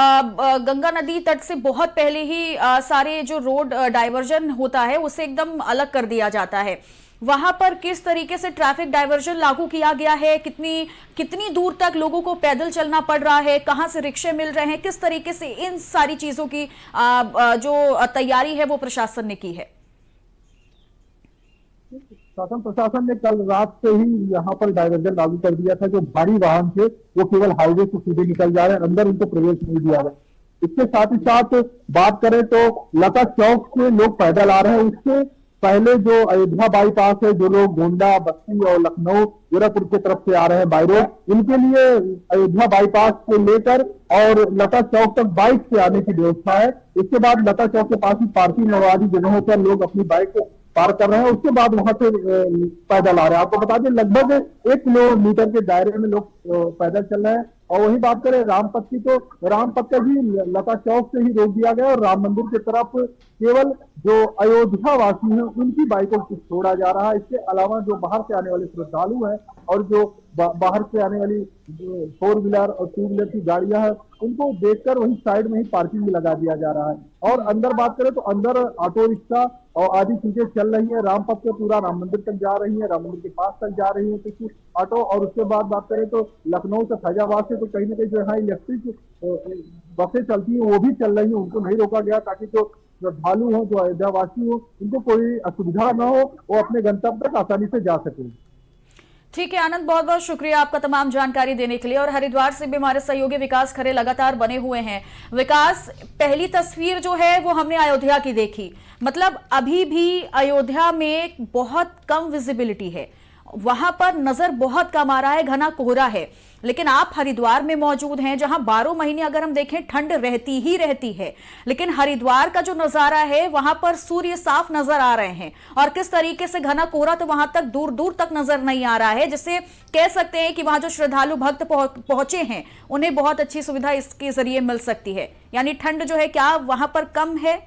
गंगा नदी तट से बहुत पहले ही सारे जो रोड डाइवर्जन होता है उसे एकदम अलग कर दिया जाता है। वहां पर किस तरीके से ट्रैफिक डाइवर्जन लागू किया गया है? कितनी दूर तक लोगों को पैदल चलना पड़ रहा है? कहां से रिक्शे मिल रहे हैं? किस तरीके से इन सारी चीजों की जो तैयारी है वो प्रशासन ने की है? शासन प्रशासन ने कल रात से ही यहाँ पर डाइवर्जन लागू कर दिया था। जो भारी वाहन थे वो केवल हाईवे से सीधे निकल जा रहे हैं, अंदर उनको प्रवेश नहीं दिया गया। इसके साथ ही साथ बात करें तो लता चौक से लोग पैदल आ रहे हैं। उससे पहले जो अयोध्या बाईपास है, जो लोग गोंडा, बस्ती और लखनऊ, गोरखपुर की तरफ से आ रहे हैं बाई रोड, इनके लिए अयोध्या बाईपास से लेकर और लता चौक तक बाइक से आने की व्यवस्था है। इसके बाद लता चौक के पास ही पार्किंग आदि जगहों पर लोग अपनी बाइक को पार कर रहे हैं। उसके बाद वहां से पैदल आ रहे हैं। आपको बता दें लगभग 1 किलोमीटर के दायरे में लोग पैदल चल रहे हैं। और वही बात करें रामपथ की, तो रामपथ का भी लता चौक से ही रोक दिया गया और राम मंदिर की तरफ केवल जो अयोध्या वासी हैं उनकी बाइकों को छोड़ा जा रहा है। इसके अलावा जो बाहर से आने वाले श्रद्धालु हैं और जो बाहर से आने वाली 4 व्हीलर और 2 व्हीलर की गाड़ियां हैं उनको देखकर वही साइड में ही पार्किंग में लगा दिया जा रहा है। और अंदर बात करें तो अंदर ऑटो रिक्शा और आदि चीजें चल रही है। रामपथ से पूरा राम मंदिर तक जा रही है, राम मंदिर के पास तक जा रही है कुछ ऑटो। और उसके बाद बात करें तो लखनऊ से फैजाबाद से तो कहीं ना कहीं जो है इलेक्ट्रिक बसें चलती है वो भी चल रही है, उनको नहीं रोका गया ताकि जो श्रद्धालु हो, जो अयोध्यावासी हो, उनको कोई असुविधा न हो, वो अपने गंतव्य तक आसानी से जा सके। ठीक है आनंद, बहुत बहुत शुक्रिया आपका तमाम जानकारी देने के लिए। और हरिद्वार से भी हमारे सहयोगी विकास खरे लगातार बने हुए हैं। विकास, पहली तस्वीर जो है वो हमने अयोध्या की देखी, मतलब अभी भी अयोध्या में बहुत कम विजिबिलिटी है, वहां पर नजर बहुत कम आ रहा है, घना कोहरा है। लेकिन आप हरिद्वार में मौजूद हैं जहां 12 महीने अगर हम देखें ठंड रहती ही रहती है, लेकिन हरिद्वार का जो नजारा है वहां पर सूर्य साफ नजर आ रहे हैं और किस तरीके से घना कोहरा तो वहां तक दूर दूर तक नजर नहीं आ रहा है, जिससे कह सकते हैं कि वहां जो श्रद्धालु भक्त पहुंचे हैं उन्हें बहुत अच्छी सुविधा इसके जरिए मिल सकती है। यानी ठंड जो है क्या वहां पर कम है?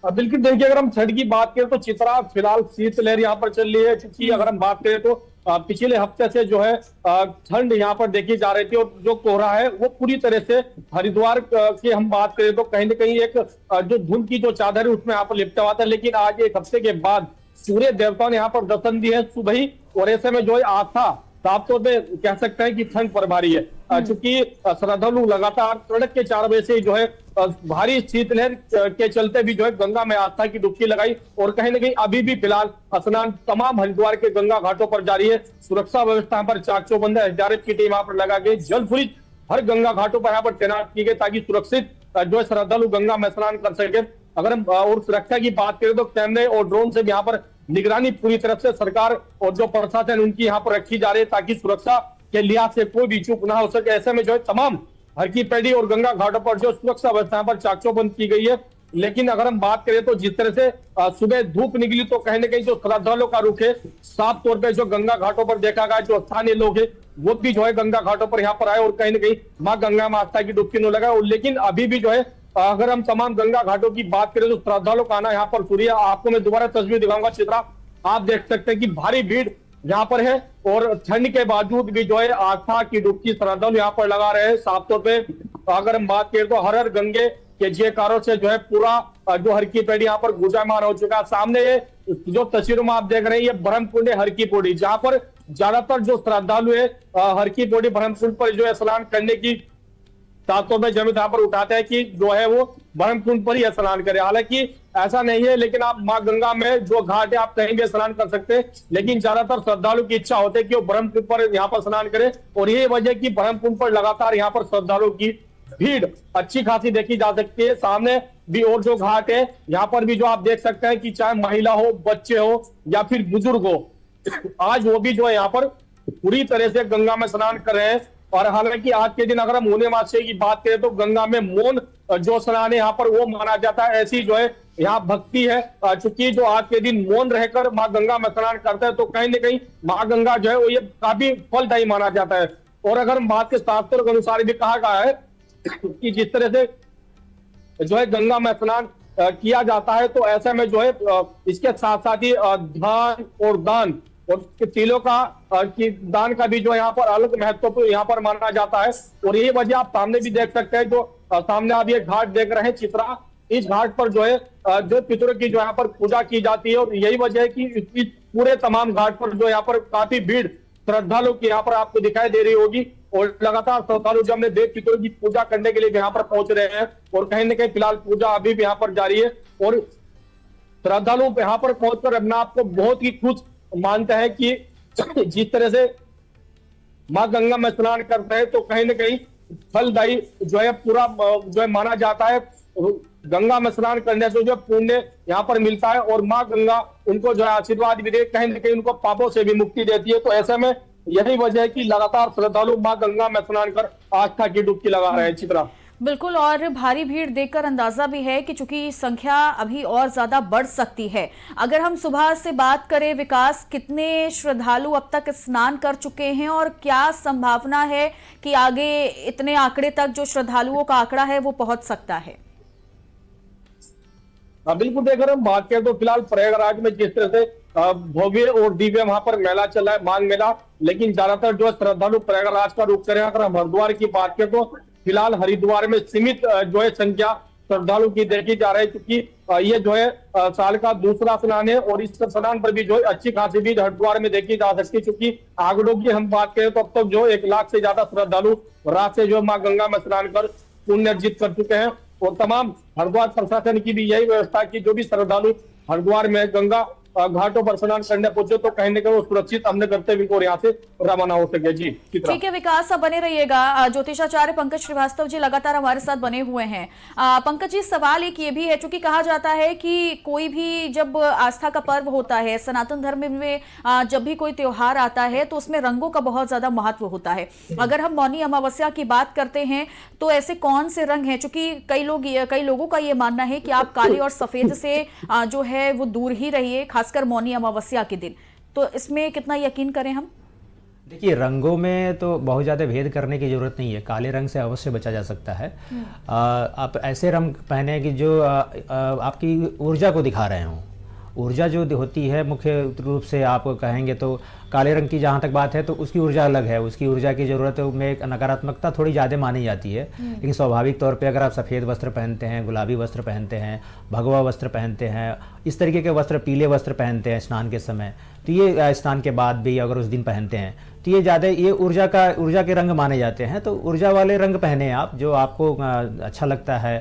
बिल्कुल देखिए, अगर हम ठंड की बात करें तो चित्रा फिलहाल शीतलहर यहाँ पर चल रही है, क्योंकि अगर हम बात करें तो पिछले हफ्ते से जो है ठंड यहाँ पर देखी जा रही थी, और जो कोहरा है वो पूरी तरह से हरिद्वार की हम बात करें तो कहीं ना कहीं एक जो धुंध की जो चादर है उसमें यहाँ पर लिपटा हुआ था। लेकिन आज एक हफ्ते के बाद सूर्य देवताओं ने यहाँ पर दर्शन दिए हैं सुबह ही, और ऐसे में जो है आस्था साफ तौर पे कह सकते हैं कि ठंड पर भारी है, क्योंकि श्रद्धालु लगातार तड़क के 4 बजे से जो है भारी शीतलहर के चलते भी जो है गंगा में आस्था की डुबकी लगाई, और कहीं ना कहीं अभी भी फिलहाल स्नान तमाम हरिद्वार के गंगा घाटों पर जारी है। सुरक्षा व्यवस्था पर चाक चौबंद है, एसडीआरएफ की टीम यहाँ पर लगा गई, जल पुलिस हर गंगा घाटों पर यहाँ पर तैनात की गई ताकि सुरक्षित जो है श्रद्धालु गंगा में स्नान कर सके। अगर हम और सुरक्षा की बात करें तो कैमरे और ड्रोन से भी यहाँ पर निगरानी पूरी तरफ से सरकार और जो प्रशासन उनकी यहाँ पर रखी जा रही है, ताकि सुरक्षा के लिहाज से कोई भी चूक ना हो सके। ऐसे में जो है तमाम हर की पैड़ी और गंगा घाटों पर जो सुरक्षा व्यवस्था पर चाक चौबंद की गई है। लेकिन अगर हम बात करें तो जिस तरह से सुबह धूप निकली तो कहीं ना कहीं जो श्रद्धालुओं का रुख है साफ तौर पर जो गंगा घाटों पर देखा गया, जो स्थानीय लोग है वो भी जो है गंगा घाटों पर यहाँ पर आए और कहीं ना कहीं माँ गंगा में आस्था की डुबकी न लगाए। लेकिन अभी भी जो है अगर हम तमाम गंगा घाटों की बात करें तो श्रद्धालुओं का आना यहाँ पर शुरू है। आपको मैं दोबारा तस्वीर दिखाऊंगा, चित्रा आप देख सकते हैं कि भारी भीड़ यहाँ पर है, और ठंड के बावजूद भी जो है आस्था की डुबकी श्रद्धालु यहाँ पर लगा रहे हैं। साफ तौर पे अगर हम बात करें तो हर हर गंगे के जयकारों से जो है पूरा जो हर की पैड़ी यहाँ पर गुंजायमान हो चुका है। सामने ये जो तस्वीरों में आप देख रहे हैं ये ब्रह्मकुंड हर की पौड़ी, जहां पर ज्यादातर जो श्रद्धालु है हर की पौड़ी ब्रह्मकुंड पर जो है स्नान करने की सातों में जमीन यहाँ पर उठाते हैं कि जो है वो ब्रह्मकुंड पर ही स्नान करे। हालांकि ऐसा नहीं है, लेकिन आप माँ गंगा में जो घाट है आप कहीं भी स्नान कर सकते हैं, लेकिन ज्यादातर श्रद्धालु की इच्छा होती है कि वो ब्रह्मकुंड पर यहाँ पर स्नान करे, और यही वजह की ब्रह्मकुंड पर लगातार यहाँ पर श्रद्धालुओं की भीड़ अच्छी खासी देखी जा सकती है। सामने भी और जो घाट है यहाँ पर भी जो आप देख सकते हैं कि चाहे महिला हो, बच्चे हो या फिर बुजुर्ग हो, आज वो भी जो है यहाँ पर पूरी तरह से गंगा में स्नान कर रहे हैं। और हालांकि आज के दिन अगर हम मौनी अमावस्या की बात करें तो गंगा में मौन जो स्नान है यहाँ पर वो माना जाता है। ऐसी जो है यहाँ भक्ति है, चूंकि जो आज के दिन मौन रहकर माँ गंगा में स्नान करता है तो कहीं ना कहीं माँ गंगा जो है वो ये काफी फलदायी माना जाता है। और अगर हम बात के शास्त्रों के अनुसार भी कहा गया है कि जिस तरह से जो है गंगा में स्नान किया जाता है तो ऐसे में जो है इसके साथ साथ ही ध्यान और दान और तिलों का कि दान का भी जो यहाँ पर अलग महत्व यहाँ पर माना जाता है। और यही वजह आप सामने भी देख सकते हैं, जो सामने आप ये घाट देख रहे हैं चित्रा, इस घाट पर जो है जो पितरों की जो यहाँ पर पूजा की जाती है, और यही वजह है कि इस पूरे तमाम घाट पर जो यहाँ पर काफी भीड़ श्रद्धालु की यहाँ पर आपको दिखाई दे रही होगी। और लगातार श्रद्धालु जो हमने देव पितरों की पूजा करने के लिए यहाँ पर पहुंच रहे हैं, और कहीं ना कहीं फिलहाल पूजा अभी भी यहाँ पर जारी है। और श्रद्धालु यहाँ पर पहुंचकर अपने आपको बहुत ही खुश मानते हैं कि जिस तरह से माँ गंगा में स्नान करते हैं तो कहीं ना कहीं फलदायी जो है पूरा जो है माना जाता है। गंगा में स्नान करने से जो पुण्य यहाँ पर मिलता है, और माँ गंगा उनको जो है आशीर्वाद भी दे, कहीं ना कहीं उनको पापों से भी मुक्ति देती है। तो ऐसे में यही वजह है कि लगातार श्रद्धालु माँ गंगा में स्नान कर आस्था की डुबकी लगा रहे हैं। चित्रा बिल्कुल, और भारी भीड़ देखकर अंदाजा भी है कि चूंकि संख्या अभी और ज्यादा बढ़ सकती है। अगर हम सुबह से बात करें विकास, कितने श्रद्धालु अब तक स्नान कर चुके हैं और क्या संभावना है कि आगे इतने आंकड़े तक जो श्रद्धालुओं का आंकड़ा है वो पहुंच सकता है? बिल्कुल, देखकर हम बात करें तो फिलहाल प्रयागराज में जिस तरह से भव्य और दिव्य वहां पर मेला चल रहा है, माघ मेला, लेकिन ज्यादातर जो श्रद्धालु प्रयागराज का रुख करें। अगर हम हरिद्वार की बात करें तो फिलहाल हरिद्वार में सीमित जो है संख्या श्रद्धालु की देखी जा रही है, क्योंकि ये जो है साल का दूसरा स्नान है, और इस स्नान पर भी जो है अच्छी खासी भीड़ हरिद्वार में देखी जा सकती है। क्योंकि आंकड़ों की हम बात करें तो अब तक जो 1 लाख से ज्यादा श्रद्धालु रात से जो माँ गंगा में स्नान कर पुण्य अर्जित कर चुके हैं। और तमाम हरिद्वार प्रशासन की भी यही व्यवस्था की जो भी श्रद्धालु हरिद्वार में गंगा घाटों पर स्नान करने पहुंचे तो कहीं ना कहीं वो सुरक्षित हमने करते हुए और यहाँ से रवाना हो सके। जी ठीक है विकास, आप बने रहिएगा। ज्योतिषाचार्य पंकज श्रीवास्तव जी लगातार हमारे साथ बने हुए हैं। पंकज जी, सवाल एक ये भी है, चूंकि कहा जाता है कि कोई भी जब आस्था का पर्व होता है, सनातन धर्म में जब भी कोई त्योहार आता है तो उसमें रंगों का बहुत ज्यादा महत्व होता है। अगर हम मौनी अमावस्या की बात करते हैं तो ऐसे कौन से रंग हैं? चूंकि कई लोगों का ये मानना है कि आप काले और सफेद से जो है वो दूर ही रहिए, खासकर मौनी अमावस्या के दिन। तो इसमें कितना यकीन करें हम? देखिए, रंगों में तो बहुत ज़्यादा भेद करने की ज़रूरत नहीं है। काले रंग से अवश्य बचा जा सकता है। आप ऐसे रंग पहने कि जो आपकी ऊर्जा को दिखा रहे हों। ऊर्जा जो होती है मुख्य रूप से आप कहेंगे तो काले रंग की जहाँ तक बात है तो उसकी ऊर्जा अलग है। उसकी ऊर्जा की ज़रूरत में एक नकारात्मकता थोड़ी ज़्यादा मानी जाती है। लेकिन स्वाभाविक तौर पे अगर आप सफ़ेद वस्त्र पहनते हैं, गुलाबी वस्त्र पहनते हैं, भगवा वस्त्र पहनते हैं, इस तरीके के वस्त्र, पीले वस्त्र पहनते हैं स्नान के समय, तो ये स्नान के बाद भी अगर उस दिन पहनते हैं तो ये ज़्यादा ये ऊर्जा के रंग माने जाते हैं। तो ऊर्जा वाले रंग पहने आप जो आपको अच्छा लगता है।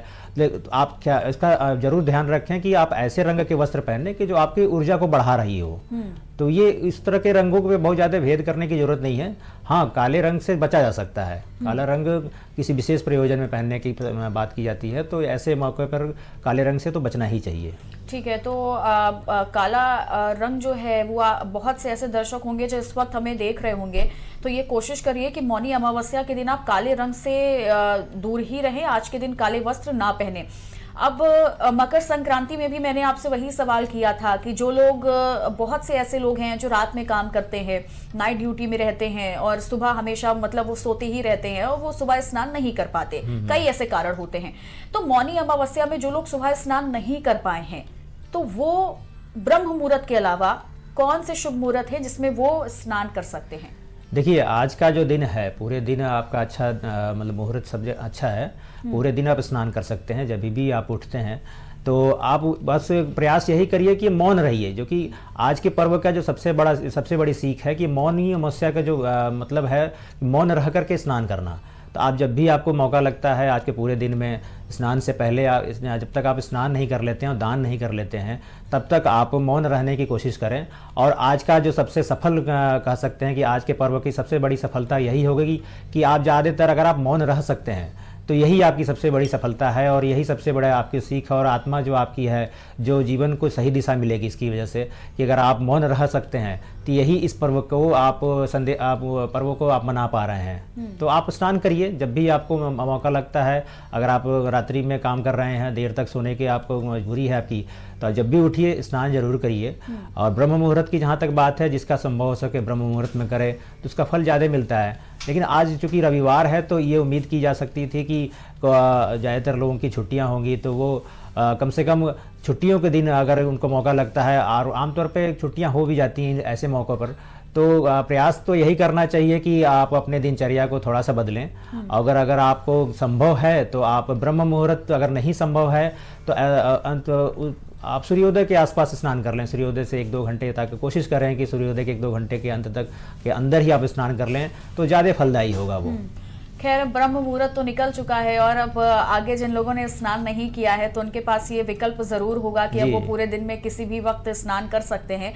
आप क्या इसका जरूर ध्यान रखें कि आप ऐसे रंग के वस्त्र पहने कि जो आपकी ऊर्जा को बढ़ा रही हो। तो ये इस तरह के रंगों पे बहुत ज़्यादा भेद करने की जरूरत नहीं है। हाँ, काले रंग से बचा जा सकता है। काला रंग किसी विशेष प्रयोजन में पहनने की बात की जाती है, तो ऐसे मौके पर काले रंग से तो बचना ही चाहिए। ठीक है, तो काला रंग जो है वो बहुत से ऐसे दर्शक होंगे जो इस वक्त हमें देख रहे होंगे, तो ये कोशिश करिए कि मौनी अमावस्या के दिन आप काले रंग से दूर ही रहें। आज के दिन काले वस्त्र ना पहने। अब मकर संक्रांति में भी मैंने आपसे वही सवाल किया था कि जो लोग, बहुत से ऐसे लोग हैं जो रात में काम करते हैं, नाइट ड्यूटी में रहते हैं और सुबह हमेशा मतलब वो सोते ही रहते हैं और वो सुबह स्नान नहीं कर पाते। कई ऐसे कारण होते हैं। तो मौनी अमावस्या में जो लोग सुबह स्नान नहीं कर पाए हैं, तो वो ब्रह्म मुहूर्त के अलावा कौन से शुभ मुहूर्त है जिसमें वो स्नान कर सकते हैं? देखिए, आज का जो दिन है, पूरे दिन आपका अच्छा मतलब मुहूर्त सब अच्छा है। पूरे दिन आप स्नान कर सकते हैं। जब भी आप उठते हैं तो आप बस प्रयास यही करिए कि मौन रहिए, जो कि आज के पर्व का जो सबसे बड़ी सीख है कि मौनी अमावस्या का जो मतलब है मौन रह करके स्नान करना। तो आप जब भी आपको मौका लगता है आज के पूरे दिन में, स्नान से पहले जब तक आप स्नान नहीं कर लेते हैं और दान नहीं कर लेते हैं, तब तक आप मौन रहने की कोशिश करें। और आज का जो सबसे सफल कह सकते हैं कि आज के पर्व की सबसे बड़ी सफलता यही होगी कि आप ज़्यादातर अगर आप मौन रह सकते हैं तो यही आपकी सबसे बड़ी सफलता है और यही सबसे बड़ा आपकी सीख और आत्मा जो आपकी है, जो जीवन को सही दिशा मिलेगी इसकी वजह से कि अगर आप मौन रह सकते हैं तो यही इस पर्व को आप पर्व को आप मना पा रहे हैं। तो आप स्नान करिए जब भी आपको मौका लगता है। अगर आप रात्रि में काम कर रहे हैं, देर तक सोने की आपको मजबूरी है आपकी, तो जब भी उठिए स्नान जरूर करिए। और ब्रह्म मुहूर्त की जहाँ तक बात है, जिसका संभव हो सके ब्रह्म मुहूर्त में करे तो उसका फल ज़्यादा मिलता है। लेकिन आज चूँकि रविवार है तो ये उम्मीद की जा सकती थी कि ज़्यादातर लोगों की छुट्टियाँ होंगी, तो वो कम से कम छुट्टियों के दिन अगर उनको मौका लगता है, और आमतौर पे छुट्टियाँ हो भी जाती हैं ऐसे मौक़ों पर, तो प्रयास तो यही करना चाहिए कि आप अपने दिनचर्या को थोड़ा सा बदलें। अगर आपको संभव है तो आप ब्रह्म मुहूर्त, अगर नहीं संभव है तो आप सूर्योदय के आसपास स्नान कर लें। सूर्योदय से 1-2 घंटे तक कोशिश करें कि सूर्योदय के 1-2 घंटे के अंत तक के अंदर ही आप स्नान कर लें तो ज़्यादा फलदायी होगा वो। खैर, ब्रह्म मुहूर्त तो निकल चुका है और अब आगे जिन लोगों ने स्नान नहीं किया है तो उनके पास ये विकल्प जरूर होगा कि अब वो पूरे दिन में किसी भी वक्त स्नान कर सकते हैं।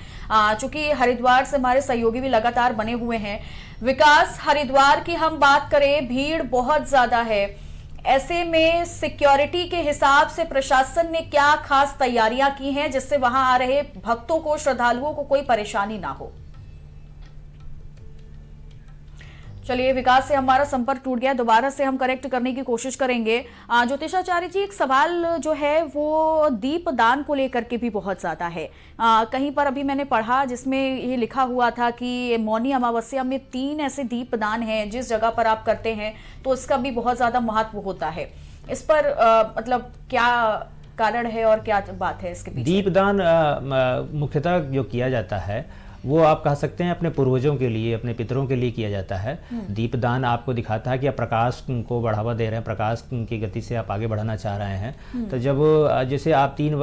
चूंकि हरिद्वार से हमारे सहयोगी भी लगातार बने हुए हैं। विकास, हरिद्वार की हम बात करें, भीड़ बहुत ज्यादा है। ऐसे में सिक्योरिटी के हिसाब से प्रशासन ने क्या खास तैयारियां की हैं जिससे वहां आ रहे भक्तों को, श्रद्धालुओं को कोई परेशानी ना हो? चलिए, विकास से हमारा संपर्क टूट गया, दोबारा से हम करेक्ट करने की कोशिश करेंगे। ज्योतिषाचार्य जी, एक सवाल जो है वो दीप दान को लेकर के भी बहुत ज्यादा है। कहीं पर अभी मैंने पढ़ा जिसमें ये लिखा हुआ था कि मौनी अमावस्या में 3 ऐसे दीप दान हैं जिस जगह पर आप करते हैं तो उसका भी बहुत ज्यादा महत्व होता है। इस पर मतलब क्या कारण है और क्या बात है इसके पीछे? दीपदान मुख्यतः जो किया जाता है वो आप कह सकते हैं अपने पूर्वजों के लिए, अपने पितरों के लिए किया जाता है। दीपदान आपको दिखाता है कि आप प्रकाश को बढ़ावा दे रहे हैं, प्रकाश की गति से आप आगे बढ़ाना चाह रहे हैं। तो जब जैसे आप 3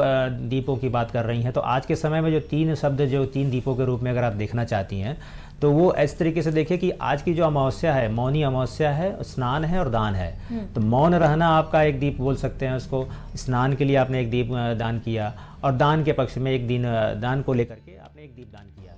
दीपों की बात कर रही हैं, तो आज के समय में जो 3 शब्द जो 3 दीपों के रूप में अगर आप देखना चाहती हैं तो वो इस तरीके से देखिए कि आज की जो अमावस्या है, मौनी अमावस्या है, स्नान है और दान है। तो मौन रहना आपका एक दीप बोल सकते हैं उसको। स्नान के लिए आपने एक दीप दान किया और दान के पक्ष में एक दिन दान को लेकर के आपने एक दीप दान किया।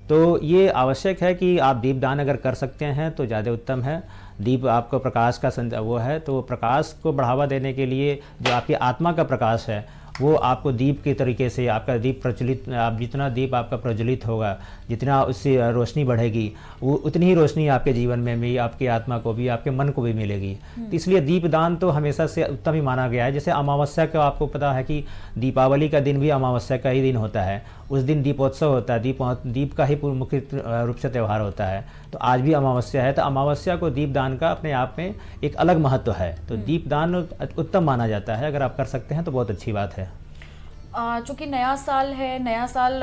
तो ये आवश्यक है कि आप दीप दान अगर कर सकते हैं तो ज़्यादा उत्तम है। दीप आपको प्रकाश का वो है, तो प्रकाश को बढ़ावा देने के लिए जो आपकी आत्मा का प्रकाश है वो आपको दीप के तरीके से, आपका दीप प्रज्वलित, आप जितना दीप आपका प्रज्वलित होगा, जितना उससे रोशनी बढ़ेगी, वो उतनी ही रोशनी आपके जीवन में भी, आपकी आत्मा को भी, आपके मन को भी मिलेगी। तो इसलिए दीपदान तो हमेशा से उत्तम ही माना गया है। जैसे अमावस्या का आपको पता है कि दीपावली का दिन भी अमावस्या का ही दिन होता है। उस दिन दीपोत्सव होता है, दीप का ही मुख्य रूप से त्यौहार होता है। तो आज भी अमावस्या है, तो अमावस्या को दीप दान का अपने आप में एक अलग महत्व है। तो दीप दान उत्तम माना जाता है, अगर आप कर सकते हैं तो बहुत अच्छी बात है। चूंकि नया साल है, नया साल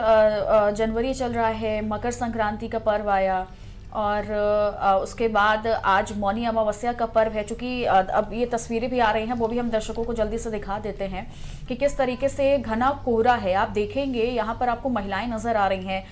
जनवरी चल रहा है, मकर संक्रांति का पर्व आया और उसके बाद आज मौनी अमावस्या का पर्व है। चूंकि अब ये तस्वीरें भी आ रही हैं, वो भी हम दर्शकों को जल्दी से दिखा देते हैं कि किस तरीके से घना कोहरा है। आप देखेंगे यहाँ पर आपको महिलाएं नजर आ रही हैं,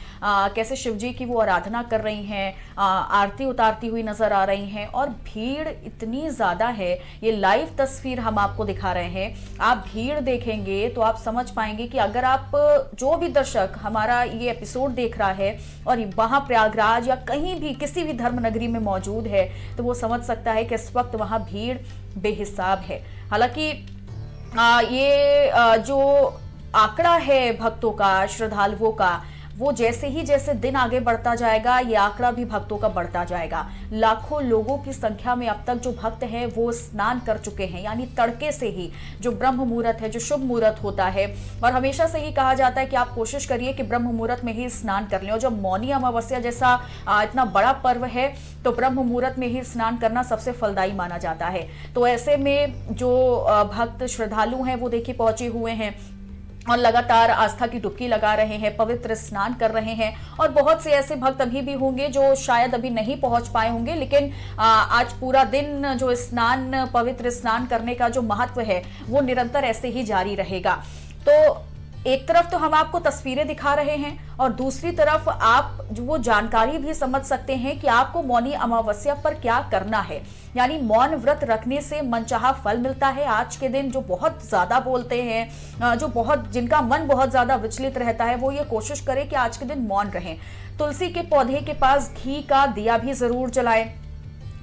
कैसे शिवजी की वो आराधना कर रही हैं, आरती उतारती हुई नजर आ रही हैं और भीड़ इतनी ज्यादा है। ये लाइव तस्वीर हम आपको दिखा रहे हैं, आप भीड़ देखेंगे तो आप समझ पाएंगे कि अगर आप जो भी दर्शक हमारा ये एपिसोड देख रहा है और वहां प्रयागराज या कहीं भी किसी भी धर्म नगरी में मौजूद है तो वो समझ सकता है कि इस वक्त वहां भीड़ बेहिसाब है। हालांकि ये जो आंकड़ा है भक्तों का, श्रद्धालुओं का, वो जैसे दिन आगे बढ़ता जाएगा ये आंकड़ा भी भक्तों का बढ़ता जाएगा। लाखों लोगों की संख्या में अब तक जो भक्त हैं वो स्नान कर चुके हैं, यानी तड़के से ही जो ब्रह्म मुहूर्त है, जो शुभ मुहूर्त होता है। और हमेशा से ही कहा जाता है कि आप कोशिश करिए कि ब्रह्म मुहूर्त में ही स्नान कर लें। और जब मौनी अमावस्या जैसा इतना बड़ा पर्व है तो ब्रह्म मुहूर्त में ही स्नान करना सबसे फलदायी माना जाता है। तो ऐसे में जो भक्त श्रद्धालु हैं वो देखिए पहुंचे हुए हैं और लगातार आस्था की डुबकी लगा रहे हैं, पवित्र स्नान कर रहे हैं। और बहुत से ऐसे भक्त अभी भी होंगे जो शायद अभी नहीं पहुंच पाए होंगे, लेकिन आज पूरा दिन जो स्नान, पवित्र स्नान करने का जो महत्व है वो निरंतर ऐसे ही जारी रहेगा। तो एक तरफ तो हम आपको तस्वीरें दिखा रहे हैं और दूसरी तरफ आप वो जानकारी भी समझ सकते हैं कि आपको मौनी अमावस्या पर क्या करना है। यानी मौन व्रत रखने से मनचाहा फल मिलता है। आज के दिन जो बहुत ज्यादा बोलते हैं, जिनका मन बहुत ज्यादा विचलित रहता है, वो ये कोशिश करे कि आज के दिन मौन रहें। तुलसी के पौधे के पास घी का दिया भी जरूर जलाएं।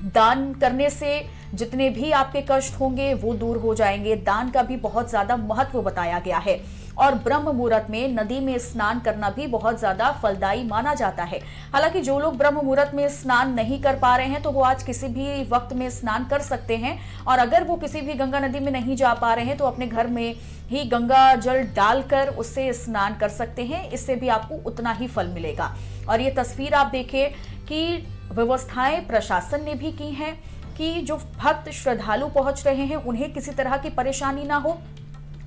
दान करने से जितने भी आपके कष्ट होंगे वो दूर हो जाएंगे। दान का भी बहुत ज्यादा महत्व बताया गया है। और ब्रह्म मुहूर्त में नदी में स्नान करना भी बहुत ज्यादा फलदायी माना जाता है। हालांकि जो लोग ब्रह्म मुहूर्त में स्नान नहीं कर पा रहे हैं तो वो आज किसी भी वक्त में स्नान कर सकते हैं। और अगर वो किसी भी गंगा नदी में नहीं जा पा रहे हैं तो अपने घर में ही गंगा जल डालकर उससे स्नान कर सकते हैं। इससे भी आपको उतना ही फल मिलेगा। और ये तस्वीर आप देखिए कि व्यवस्थाएं प्रशासन ने भी की हैं कि जो भक्त श्रद्धालु पहुंच रहे हैं उन्हें किसी तरह की परेशानी ना हो,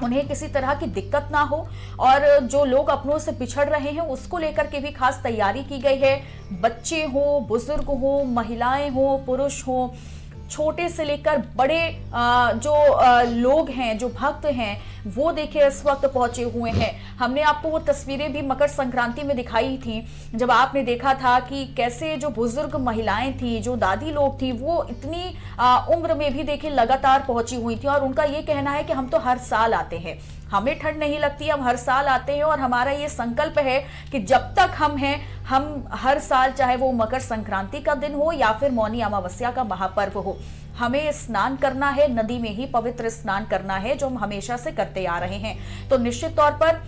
उन्हें किसी तरह की दिक्कत ना हो। और जो लोग अपनों से बिछड़ रहे हैं उसको लेकर के भी खास तैयारी की गई है। बच्चे हो, बुजुर्ग हो, महिलाएं हो, पुरुष हो, छोटे से लेकर बड़े जो लोग हैं, जो भक्त हैं, वो देखिए इस वक्त पहुंचे हुए हैं। हमने आपको वो तस्वीरें भी मकर संक्रांति में दिखाई थी, जब आपने देखा था कि कैसे जो बुजुर्ग महिलाएं थी, जो दादी लोग थी, वो इतनी उम्र में भी देखिए लगातार पहुंची हुई थी। और उनका ये कहना है कि हम तो हर साल आते हैं, हमें ठंड नहीं लगती, हम हर साल आते हैं और हमारा ये संकल्प है कि जब तक हम हैं, हम हर साल, चाहे वो मकर संक्रांति का दिन हो या फिर मौनी अमावस्या का महापर्व हो, हमें स्नान करना है, नदी में ही पवित्र स्नान करना है, जो हम हमेशा से करते आ रहे हैं। तो निश्चित तौर पर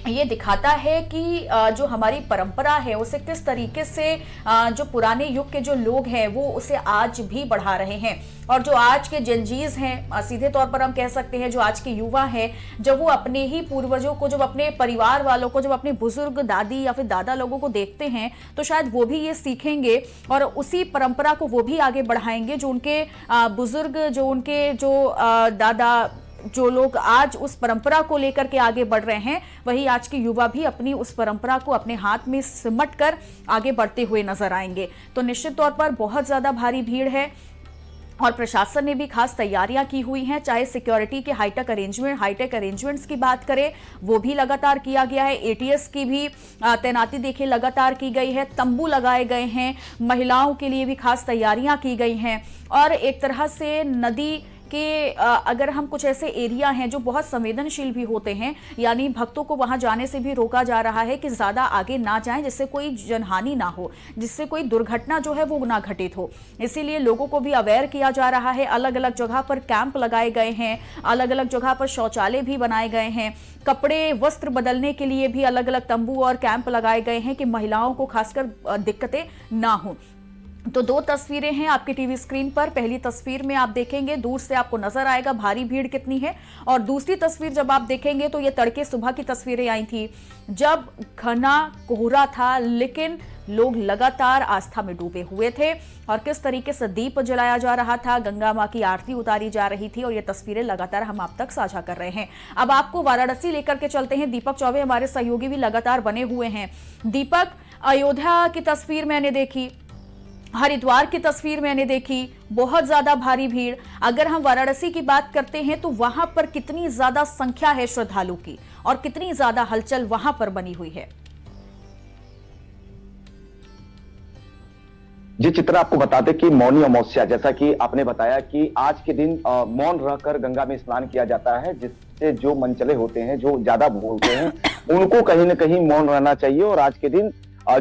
ये दिखाता है कि जो हमारी परंपरा है उसे किस तरीके से जो पुराने युग के जो लोग हैं वो उसे आज भी बढ़ा रहे हैं। और जो आज के जनजीज हैं, सीधे तौर पर हम कह सकते हैं जो आज के युवा हैं, जब वो अपने ही पूर्वजों को, जब अपने परिवार वालों को, जब अपने बुजुर्ग दादी या फिर दादा लोगों को देखते हैं तो शायद वो भी ये सीखेंगे और उसी परंपरा को वो भी आगे बढ़ाएंगे। जो उनके बुजुर्ग, जो उनके जो दादा, जो लोग आज उस परंपरा को लेकर के आगे बढ़ रहे हैं, वही आज के युवा भी अपनी उस परंपरा को अपने हाथ में सिमट कर आगे बढ़ते हुए नजर आएंगे। तो निश्चित तौर पर बहुत ज्यादा भारी भीड़ है और प्रशासन ने भी खास तैयारियां की हुई हैं। चाहे सिक्योरिटी के हाईटेक अरेंजमेंट्स की बात करें, वो भी लगातार किया गया है। एटीएस की भी तैनाती देखिए लगातार की गई है, तंबू लगाए गए हैं, महिलाओं के लिए भी खास तैयारियां की गई हैं। और एक तरह से नदी कि अगर हम कुछ ऐसे एरिया हैं जो बहुत संवेदनशील भी होते हैं, यानी भक्तों को वहां जाने से भी रोका जा रहा है कि ज्यादा आगे ना जाएं, जिससे कोई जनहानि ना हो, जिससे कोई दुर्घटना जो है वो ना घटित हो। इसीलिए लोगों को भी अवेयर किया जा रहा है। अलग अलग जगह पर कैंप लगाए गए हैं, अलग अलग जगह पर शौचालय भी बनाए गए हैं, कपड़े वस्त्र बदलने के लिए भी अलग अलग तंबू और कैंप लगाए गए हैं कि महिलाओं को खासकर दिक्कतें ना हो। तो दो तस्वीरें हैं आपकी टीवी स्क्रीन पर। पहली तस्वीर में आप देखेंगे, दूर से आपको नजर आएगा भारी भीड़ कितनी है, और दूसरी तस्वीर जब आप देखेंगे तो ये तड़के सुबह की तस्वीरें आई थी जब घना कोहरा था, लेकिन लोग लगातार आस्था में डूबे हुए थे और किस तरीके से दीप जलाया जा रहा था, गंगा मां की आरती उतारी जा रही थी, और ये तस्वीरें लगातार हम आप तक साझा कर रहे हैं। अब आपको वाराणसी लेकर के चलते हैं। दीपक चौबे हमारे सहयोगी भी लगातार बने हुए हैं। दीपक, अयोध्या की तस्वीर मैंने देखी, हरिद्वार की तस्वीर मैंने देखी, बहुत ज्यादा भारी भीड़। अगर हम वाराणसी की बात करते हैं तो वहां पर कितनी ज्यादा संख्या है श्रद्धालु की और कितनी ज्यादा हलचल वहां पर बनी हुई है? जी चित्रा, आपको बता दें कि मौनी अमावस्या, जैसा कि आपने बताया कि आज के दिन मौन रहकर गंगा में स्नान किया जाता है, जिससे जो मनचले होते हैं, जो ज्यादा बोलते हैं, उनको कहीं ना कहीं मौन रहना चाहिए। और आज के दिन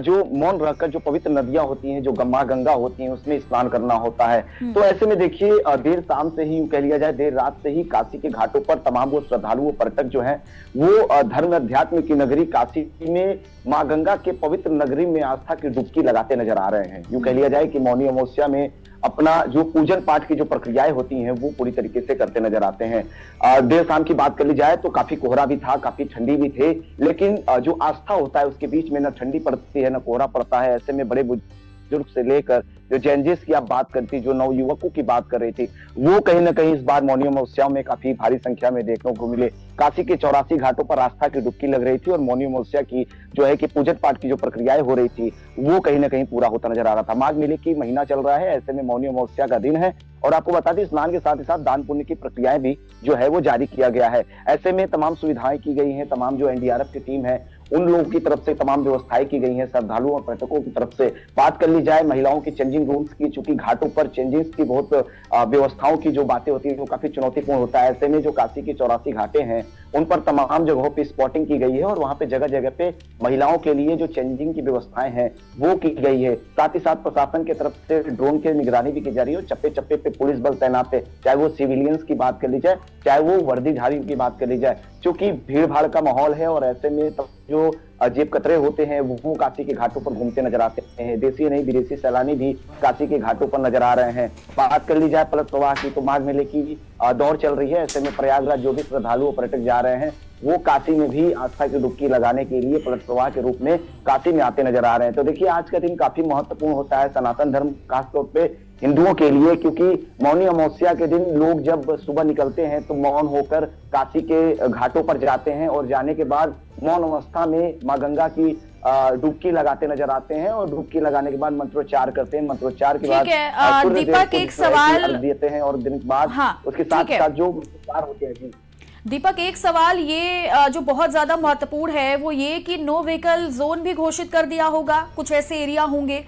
जो मौन रहकर जो पवित्र नदियां होती हैं, जो गंगा होती हैं, उसमें स्नान करना होता है। तो ऐसे में देखिए, देर शाम से ही कह लिया जाए, देर रात से ही काशी के घाटों पर तमाम वो श्रद्धालु पर्यटक जो हैं, वो धर्म अध्यात्म की नगरी काशी में मां गंगा के पवित्र नगरी में आस्था की डुबकी लगाते नजर आ रहे हैं। यूं कह लिया जाए कि मौनी अमावस्या में अपना जो पूजन पाठ की जो प्रक्रियाएं होती हैं, वो पूरी तरीके से करते नजर आते हैं। देर शाम की बात कर ली जाए तो काफी कोहरा भी था, काफी ठंडी भी थी, लेकिन जो आस्था होता है उसके बीच में न ठंडी पड़ती है, न कोहरा पड़ता है। ऐसे में बड़े बुजुर्ग से लेकर जो जेंजिस की आप बात करती, जो नवयुवकों की बात कर रही थी, वो कहीं ना कहीं इस बार मौनी अमावस्या में काफी भारी संख्या में देखने को मिले। काशी के 84 घाटों पर आस्था की डुबकी लग रही थी और मौनी अमावस्या की जो है कि पूजन पाठ की जो प्रक्रियाएं हो रही थी, वो कहीं ना कहीं पूरा होता नजर आ रहा था। माघ मेले की महीना चल रहा है, ऐसे में मौनी अमावस्या का दिन है और आपको बता दें, स्नान के साथ ही साथ दान पुण्य की प्रक्रियाएं भी जो है वो जारी किया गया है। ऐसे में तमाम सुविधाएं की गई हैं, तमाम जो एनडीआरएफ की टीम है उन लोगों की तरफ से तमाम व्यवस्थाएं की गई हैं। श्रद्धालुओं और पर्यटकों की तरफ से बात कर ली जाए महिलाओं की चेंजिंग रूम्स की, चूंकि घाटों पर चेंजिंग्स की बहुत व्यवस्थाओं की जो बातें होती है वो काफी चुनौतीपूर्ण होता है। ऐसे में जो काशी की 84 घाटे हैं उन पर तमाम जगहों पे स्पॉटिंग की गई है और वहां पे जगह जगह पे महिलाओं के लिए जो चेंजिंग की व्यवस्थाएं हैं वो की गई है। साथ ही साथ प्रशासन की तरफ से ड्रोन की निगरानी भी की जा रही है और चप्पे चप्पे पे पुलिस बल तैनात है, चाहे वो सिविलियंस की बात कर ली जाए, चाहे वो वर्दीधारी की बात कर ली जाए। क्योंकि भीड़ भाड़ का माहौल है और ऐसे में जो जेब कतरे होते हैं वो काशी के घाटों पर घूमते नजर आते हैं। देशी नहीं विदेशी सैलानी भी काशी के घाटों पर नजर आ रहे हैं। बात कर ली जाए पलट प्रवाह की, तो माघ मेले की दौड़ चल रही है। ऐसे में प्रयागराज जो भी श्रद्धालु पर्यटक जा रहे हैं वो काशी में भी आस्था की डुबकी लगाने के लिए पलट प्रवाह के रूप में काशी में आते नजर आ रहे हैं। तो देखिए, आज का दिन काफी महत्वपूर्ण होता है सनातन धर्म खासतौर पे हिंदुओं के लिए, क्योंकि मौनी अमावस्या के दिन लोग जब सुबह निकलते हैं तो मौन होकर काशी के घाटों पर जाते हैं और जाने के बाद मौन अवस्था में मां गंगा की डुबकी लगाते नजर आते हैं और डुबकी लगाने के बाद मंत्रोच्चार करते हैं। मंत्रोच्चार के बाद दीपक एक सवाल देते हैं और दिन के बाद उसके साथ साथ जो मंत्रोच्चार होते हैं। दीपक, एक सवाल ये जो बहुत ज्यादा महत्वपूर्ण है वो ये कि नो व्हीकल जोन भी घोषित कर दिया होगा, कुछ ऐसे एरिया होंगे,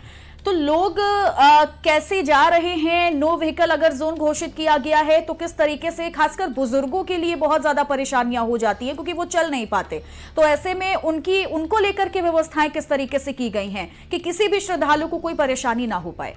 तो लोग कैसे जा रहे हैं? नो व्हीकल अगर जोन घोषित किया गया है तो किस तरीके से, खासकर बुजुर्गों के लिए बहुत ज्यादा परेशानियां हो जाती हैं क्योंकि वो चल नहीं पाते, तो ऐसे में उनको लेकर के व्यवस्थाएं किस तरीके से की गई हैं कि किसी भी श्रद्धालु को कोई परेशानी ना हो पाए?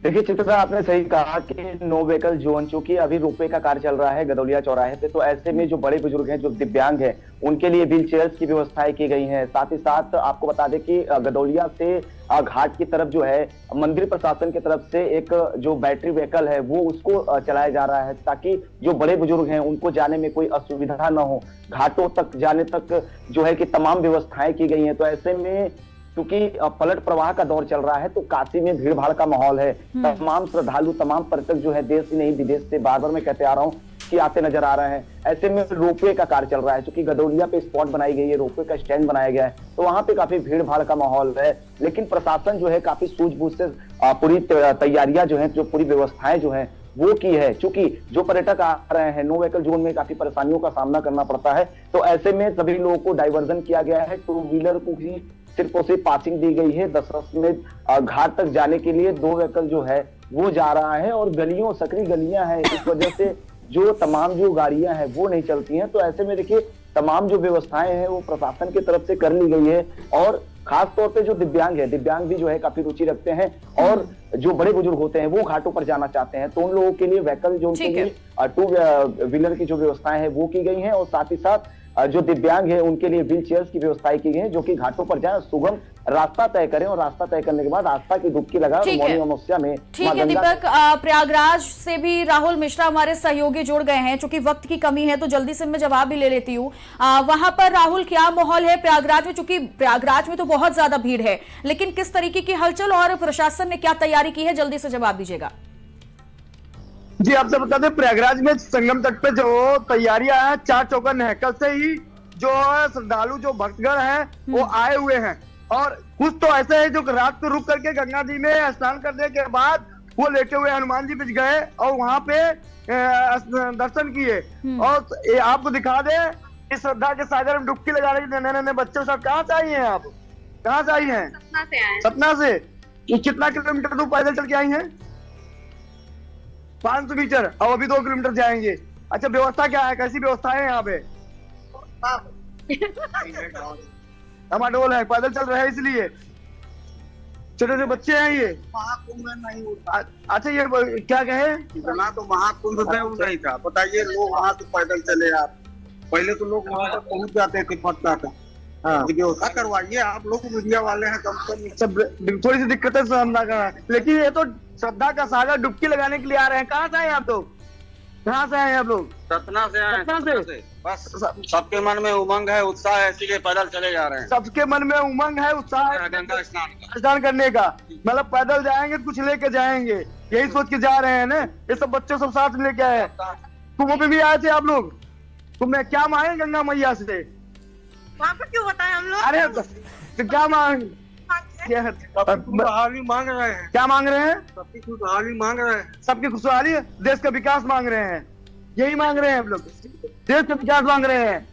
देखिए चित्रा, आपने सही कहा कि नो व्हीकल जोन, चूंकि अभी रोपवे का कार्य चल रहा है गदौलिया चौराहे पे, तो ऐसे में जो बड़े बुजुर्ग हैं, जो दिव्यांग हैं, उनके लिए व्हील चेयर्स की व्यवस्थाएं की गई हैं। साथ ही साथ आपको बता दें कि गदौलिया से घाट की तरफ जो है मंदिर प्रशासन की तरफ से एक जो बैटरी व्हीकल है वो उसको चलाया जा रहा है, ताकि जो बड़े बुजुर्ग हैं उनको जाने में कोई असुविधा न हो। घाटों तक जाने तक जो है कि तमाम व्यवस्थाएं की गई हैं। तो ऐसे में क्योंकि पलट प्रवाह का दौर चल रहा है तो काशी में भीड़ भाड़ का माहौल है। तमाम श्रद्धालु, तमाम पर्यटक जो है देश ही नहीं विदेश से, बार बार मैं कहते आ रहा हूँ कि आते नजर आ रहे हैं। ऐसे में रोपवे का कार्य चल रहा है, क्योंकि गदौलिया पे स्पॉट बनाई गई है, रोपवे का स्टैंड बनाया गया है, तो वहां पे काफी भीड़ भाड़ का माहौल है। लेकिन प्रशासन जो है काफी सूझबूझ से पूरी तैयारियां जो है, जो पूरी व्यवस्थाएं जो है वो की है। चूंकि जो पर्यटक आ रहे हैं नो व्हीकल जोन में काफी परेशानियों का सामना करना पड़ता है, तो ऐसे में सभी लोगों को डाइवर्जन किया गया है। टू व्हीलर को ही सिर्फ और सिर्फ पासिंग दी गई है। दशरथ घाट तक जाने के लिए 2 व्हीकल जो है वो जा रहा है और गलियों, सकरी गलियां हैं, इस वजह से जो तमाम जो गाड़ियां हैं वो नहीं चलती हैं। तो ऐसे में देखिए, तमाम जो व्यवस्थाएं हैं वो प्रशासन की तरफ से कर ली गई है और खास तौर पे जो दिव्यांग है, दिव्यांग भी जो है काफी रुचि रखते हैं और जो बड़े बुजुर्ग होते हैं वो घाटों पर जाना चाहते हैं, तो उन लोगों के लिए व्हीकल जो उनके लिए 2 व्हीलर की जो व्यवस्थाएं हैं वो की गई हैं और साथ ही साथ जो दिव्यांग है उनके लिए व्हील चेयर्स की व्यवस्थाएं की गई है, जो कि घाटों पर जाए सुगम रास्ता तय करें और रास्ता तय करने के बाद आस्था की डुबकी लगाएं। ठीक मौनी है। अमावस्या में ठीक मां है गंगा दीपक, प्रयागराज से भी राहुल मिश्रा हमारे सहयोगी जुड़ गए हैं। चूंकि वक्त की कमी है तो जल्दी से मैं जवाब भी ले लेती हूँ। वहां पर राहुल क्या माहौल है प्रयागराज में? चूंकि प्रयागराज में तो बहुत ज्यादा भीड़ है, लेकिन किस तरीके की हलचल और प्रशासन ने क्या तैयारी की है, जल्दी से जवाब दीजिएगा। जी आपसे बता दें, प्रयागराज में संगम तट पे जो तैयारियां हैं चार चौका नहकल से ही जो श्रद्धालु जो भक्तगण हैं वो आए हुए हैं। और कुछ तो ऐसे है जो रात को रुक करके गंगा जी में स्नान करने के बाद वो लेटे हुए हनुमान जी बीच गए और वहां पे दर्शन किए। और ये आपको दिखा दे कि श्रद्धा के सागर में डुबकी लगाने के नन्हे नन्हे बच्चे सब कहाँ से आई हैं? आप कहाँ से आई हैं? सतना से आए। सतना से। कितना किलोमीटर दूर पैदल चल के आई हैं? 500 मीटर, और अभी 2 किलोमीटर जाएंगे। अच्छा, व्यवस्था क्या है, कैसी व्यवस्था है यहाँ पे? टमाटोल है, पैदल चल रहे हैं इसलिए। छोटे छोटे बच्चे हैं ये। महाकुंभ में नहीं होता। अच्छा, ये क्या कहे? इतना तो महाकुंभ में नहीं था, बताइए। लोग वहाँ से पैदल चले। आप पहले तो लोग वहाँ तक पहुँच जाते थे, फटता था। व्यवस्था करवाइए, आप लोग मीडिया वाले हैं, कम से कम सब थोड़ी सी दिक्कतें सामना करना है, लेकिन ये तो श्रद्धा का सागर डुबकी लगाने के लिए आ रहे हैं। कहाँ से आए आप लोग? कहाँ से आए आप लोग? सतना से आए। सतना से। बस सबके मन में उमंग है, उत्साह है, इसीलिए पैदल चले जा रहे हैं। सबके मन में उमंग है, उत्साह है गंगा स्नान करने का। मतलब पैदल जाएंगे, कुछ लेके जाएंगे, यही सोच के जा रहे हैं ना। ये सब बच्चे सब साथ में लेके आए। कुंभ पे भी आए थे आप लोग? तुम्हें क्या मांगे गंगा मैया से? वहाँ पर क्यों बताए हम लोग? अरे तो क्या मांग खुशहाली मांग रहे हैं। क्या मांग रहे हैं? सबकी खुशहाली मांग रहे हैं। सबकी खुशहाली, देश का विकास मांग रहे हैं। यही मांग रहे हैं हम लोग, देश का विकास मांग रहे हैं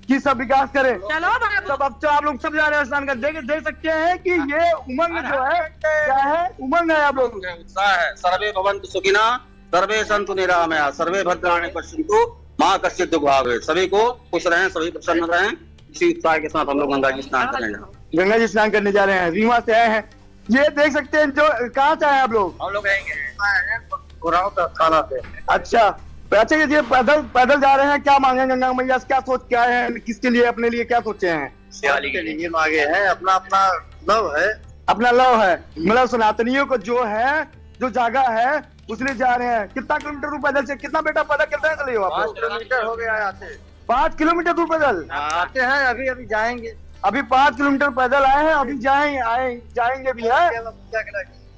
कि सब विकास करें। चलो सब अब तो आप लोग सब जा रहे हैं स्नान कर। देख सकते हैं कि ये उमंग जो है क्या है? उमंग है आप लोग, उत्साह है। सर्वे भवन्तु सुखिनः, सर्वे सन्तु निरामया, सर्वे भद्राणि पश्यन्तु मां कश्चित् दुःख भाग्। सभी को खुश रहें, सभी प्रसन्न रहें। इसी उत्साह के साथ हम लोग गंगा जी स्नान करने गंगा जी स्नान करने जा रहे हैं। रीवा से आए हैं। ये देख सकते हैं, जो कहाँ से आए आप लोग? हम लोग थाना से। अच्छा, ये पैदल जा रहे हैं। क्या मांगे गंगा मैया से? क्या सोच के आए हैं? किसके लिए, अपने लिए क्या सोचे हैं? के लिए मांगे हैं। अपना अपना लव है। अपना लव है, मतलब सनातनियों को जो है, जो जागा है, उसलिए जा रहे हैं। कितना किलोमीटर दूर पैदल से? कितना बेटा पैदल कितना चले हो आप? 5 किलोमीटर हो गया आते। 5 किलोमीटर दूर पैदल आते हैं। अभी जाएंगे। अभी 5 किलोमीटर पैदल आए हैं, अभी जाएंगे भी है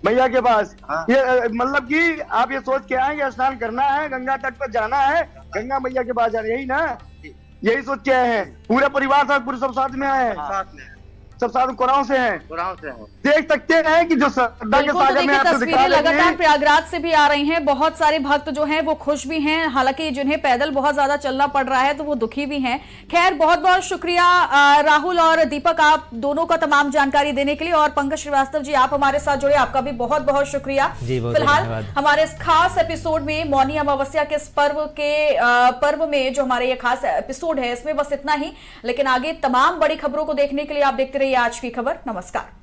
मैया के पास। ये मतलब कि आप ये सोच के आए स्नान करना है, गंगा तट पर जाना है, गंगा मैया के पास जाना, यही ना? यही सोच के आए हैं। पूरे परिवार साथ, पूरे सब साथ में आए हैं। सब साथ कोराव से हैं। देख सकते हैं कि जो श्रद्धा के सागर में आपको तस्वीरें लगातार प्रयागराज से भी आ रही हैं। बहुत सारे भक्त जो हैं वो खुश भी हैं, हालांकि जिन्हें पैदल बहुत ज्यादा चलना पड़ रहा है तो वो दुखी भी हैं। खैर, बहुत बहुत शुक्रिया राहुल और दीपक, आप दोनों का तमाम जानकारी देने के लिए। और पंकज श्रीवास्तव जी, आप हमारे साथ जुड़े, आपका भी बहुत बहुत शुक्रिया। फिलहाल हमारे इस खास एपिसोड में, मौनी अमावस्या के इस पर्व में जो हमारे ये खास एपिसोड है, इसमें बस इतना ही। लेकिन आगे तमाम बड़ी खबरों को देखने के लिए आप देखते रहिए आज की खबर। नमस्कार।